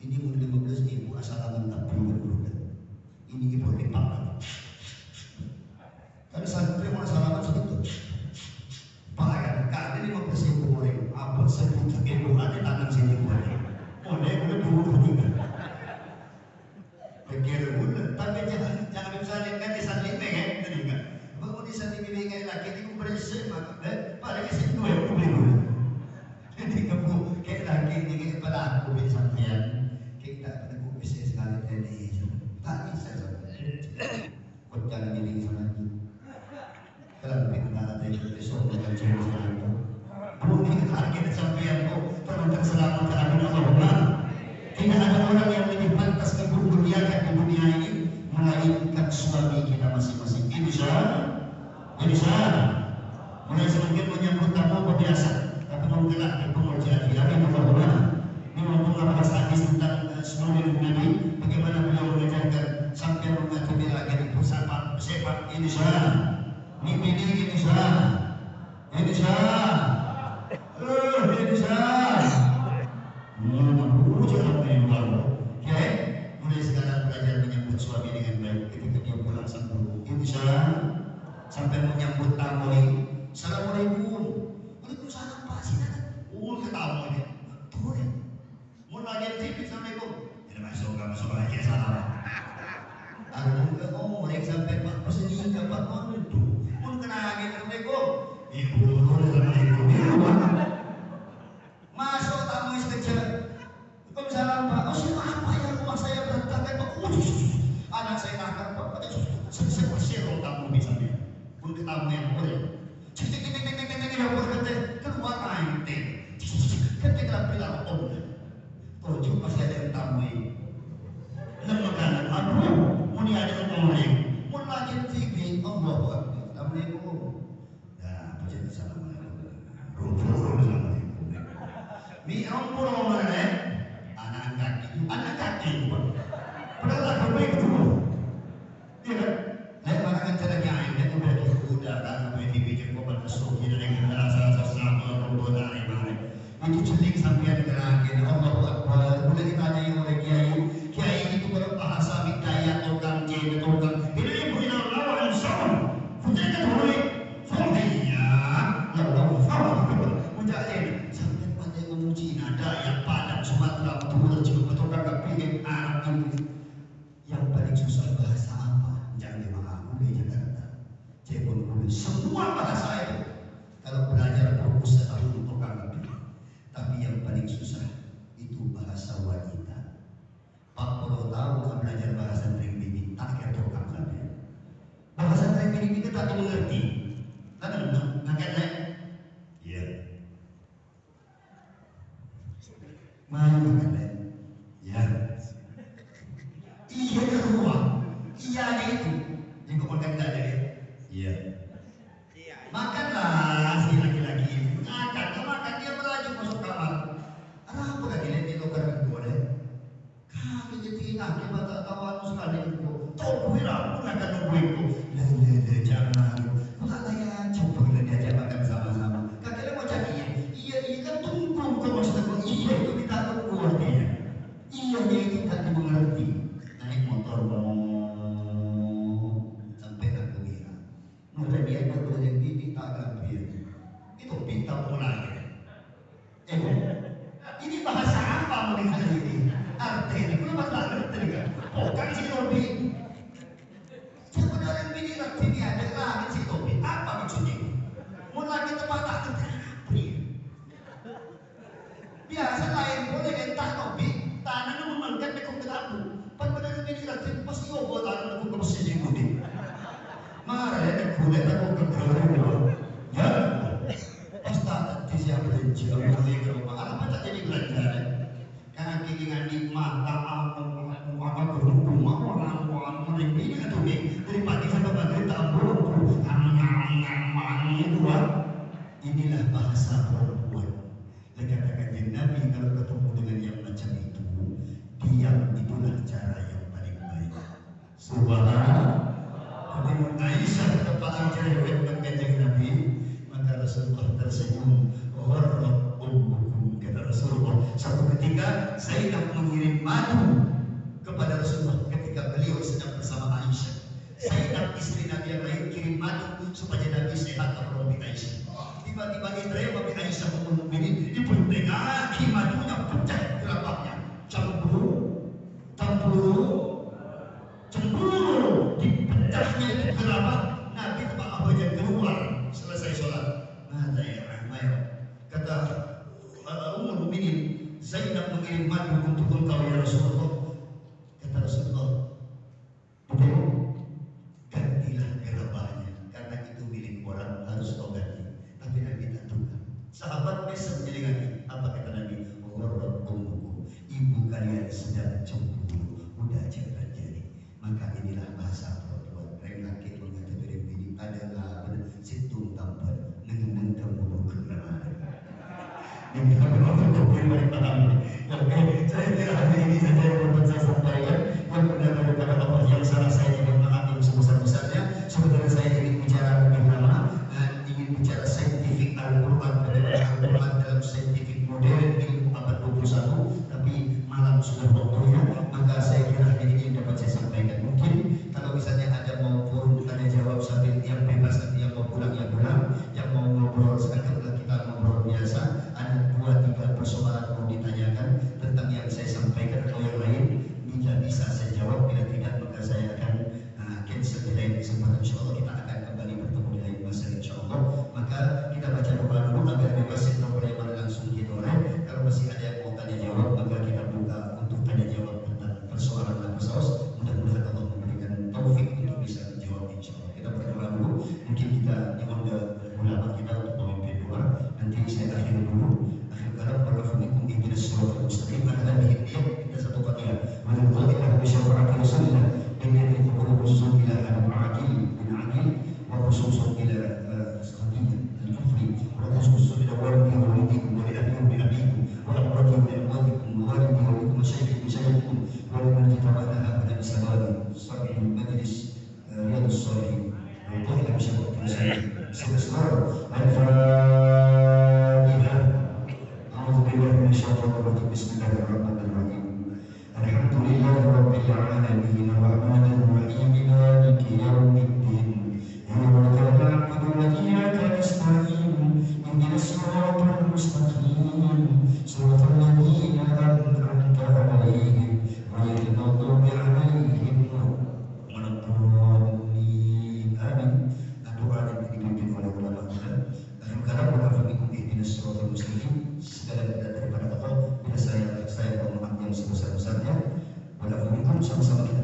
Ini mulai 15 ribu asal tak perlu. Ini ibu dipakai. Tapi santri mau salaman segitu. Bahaya. Kali 15 ribu orang. Apa sebut ibu ada tangan sini boleh. Boleh dulu juga. Pikir boleh. Tapi jangan misalnya kan disalin kan? Tadi kan. Baru disalin ini kayak laki itu bersih maka. Paling sih dua yang boleh. Jadi kamu kayak laki ini kayak pada aku misalnya. Kita ada bisa sekali tadi. Tak bisa kau jangan milih sama itu. Kalau kita ada yang besok dengan cewek itu, bumi harga sampean kau terus selamat amin Allahumma. Tidak ada orang yang lebih pantas kebermuliaan di dunia ini melainkan suami kita masing-masing. Insya mulai semakin menyambut tamu biasa, tapi mungkinlah kemuliaan amin Allahumma. Ini mau membahas hadis tentang Nabi bagaimana beliau mengajarkan sampai mengatur lagi di pusat sepak Indonesia. Mimpi Indonesia. Indonesia. Jangan main baru. Ya, mulai sekarang belajar menyambut suami dengan baik ketika dia pulang sambung. Indonesia sampai menyambut tamu ini. Assalamualaikum. Waalaikumsalam Pak silakan. Ketamu ini. Turun. Mau lagi TV Assalamualaikum. Tidak masuk lagi salam. Ada juga orang sampai Pak pesan ke Pak Mandu. Mau kena lagi Assalamualaikum. Ibu Assalamualaikum. Masuk tamu sekecil. Waalaikumsalam Pak. Oh siapa apa ya rumah saya berantakan Pak. Anak saya nakal Pak. Saya tamu misalnya. Pun ketamu yang boleh. Cek keluar air teh. Ketika bilang om. Tujuh masih ada yang tamu ini. Lembaga, aduh, muni ada yang lain. Mun lagi TV, Allahu Akbar. Assalamualaikum. Nah, baca assalamualaikum. Assalamualaikum. Mi ampun mana? Anak kaki. Padahal aku begitu. Iya kan? Lain mana kan cara yang itu udah kan TV jadi kau masuk jadi dengan rasa sama dari mana. Itu celik sampai lagi Allahu Akbar. Boleh ditanya oleh kiai itu berbahasa Bidayah tukang bukan belajar bahasa Tribini, tak kira tukang saja. Bahasa Tribini kita tak mengerti. Kan ngangkat lek? Iya. Mau ngangkat lek? Ya. Iya ke ruang. Iya aja itu. Yang kau makan tak ada. Iya. Makanlah si laki-laki. Makan dia merajuk masuk kamar. Apa lagi lihat itu kan boleh? Kami jadi nak mata kawan sekali itu. Tahu bilang pun akan nunggu itu. Le jangan. Kalau ya coba dia makan sama-sama. Kakaknya mau cari ya. Iya kan tunggu kau maksud aku. Iya itu kita tunggu artinya. Iya itu tak dimengerti. Naik motor sampai ke Kuira. Mulai dia berdoa bibi tak gambir. Itu bintang mulai. Ini bahasa apa melihat ini? Artinya, kenapa tak ngerti kan? Bukan si Tobi. Sebenarnya ini ngerti dia ada lagi si Tobi. Apa maksudnya? Mau lagi tempat tak ngerti. Biasa lain boleh entah Tobi. Tanahnya memangkat nekuk ke aku. Padahal ini ngerti pasti obat tanah nekuk ke mesin yang mudik. Marah ya nekuk aku ke kerja. Ya. Pasta di siapa benci orang yang rumah apa tak jadi belajar karena keinginan nikmat apa berhubung orang ini kan tuh dari pagi sampai maghrib tak buruk inilah bahasa perempuan. Dikatakan Nabi kalau ketemu dengan yang macam itu diam itulah cara yang paling baik. Subhanallah. Nabi Aisyah ketepatan cerewet dengan Nabi. Maka Rasulullah tersenyum. Warrat ummukum, kata Rasulullah. Satu ketika Zainab mengirim madu kepada Rasulullah ketika beliau sedang bersama Aisyah. Zainab istri Nabi yang lain kirim madu supaya Nabi sehat atau Nabi Aisyah. Tiba-tiba Idril Nabi Aisyah mukminin dipertengaki madunya pecah gerabahnya. Cemburu dipecahnya itu gerabah. Nabi tempat apa yang keluar selesai sholat. Kata Ummul Mukminin, Zainab mengirim madu untuk engkau ya Rasulullah. Kata Rasulullah, gantilah gerabahnya karena itu milik orang, harus kau ganti. Tapi Nabi tak tukar. Sahabat besok menyelingi. Apa kata Nabi? Warrat ummukum, ibu kalian sedang cemburu, udah jangan jadi. Maka inilah bahasa perempuan. Laki mengatakan ini adalah situng tampan dengan kamu kenal. Ini kalau berkomunikasi paham. Oke, saya kira hari ini saja yang dapat saya sampaikan. Yang benar daripada apa yang salah saya ingin maaf yang sebesar-besarnya. Sebenarnya saya ingin bicara lebih lama, ingin bicara saintifik Al-Quran Al-Quran dalam saintifik modern ilmu abad 21. Tapi malam sudah waktunya, maka saya kira hari ini dapat saya sampaikan. Mungkin kalau misalnya ada mau forum tanya jawab sambil yang bebas, nanti yang mau pulang ya pulang, yang mau ngobrol sekarang kita ngobrol biasa. Ada 2-3 persoalan mau ditanyakan tentang yang saya sampaikan atau yang lain. Bila bisa saya jawab, bila tidak maka saya akan cancel di lain kesempatan. Insyaallah kita akan kembali bertemu di lain masa insyaallah. Maka kita baca doa dulu agar bebas itu boleh langsung ditolak. Kalau masih ada yang mau tanya jawab maka kita buka untuk tanya jawab tentang persoalan dan persoalan. Mudah-mudahan Allah memberikan taufik untuk bisa menjawab insyaallah. Kita berdoa dulu. Mungkin kita diundang ulama kita untuk memimpin doa. Nanti saya akhiri dulu. Akhir kalam barakallahu ihdinas siratal mustaqim. Ada di kita satu Fatihah. Wa bisyafa'ati Rasulillah billahi khususun ila al-aqil bin aqil wa khususun ila al-qadiyah al-kufri wa khususun ila walidi wa walidikum wa li abikum bi abikum wa amrati bi amwalikum wa walidi wa likum masyayikh bi shaykhikum wa liman kitabana abna bi sabari sahih majlis riyadus salihin wa qala bi syafa'ati Rasulillah sallallahu alaihi wasallam. أعوذ بالله من الشيطان الرجيم بسم الله الرحمن الرحيم الحمد لله رب العالمين الرحمن الرحيم مالك يوم الدين إياك نعبد وإياك نستعين اهدنا الصراط المستقيم صراط الذين أنعمت عليهم غير المغضوب عليهم ولا الضالين آمين. Doa yang dipimpin oleh ulama kita. Karena munafiqun ihdinas siratal mustaqim. Segala benda daripada Allah bila saya mohon maaf yang sebesar-besarnya. Walaupun sama-sama kita.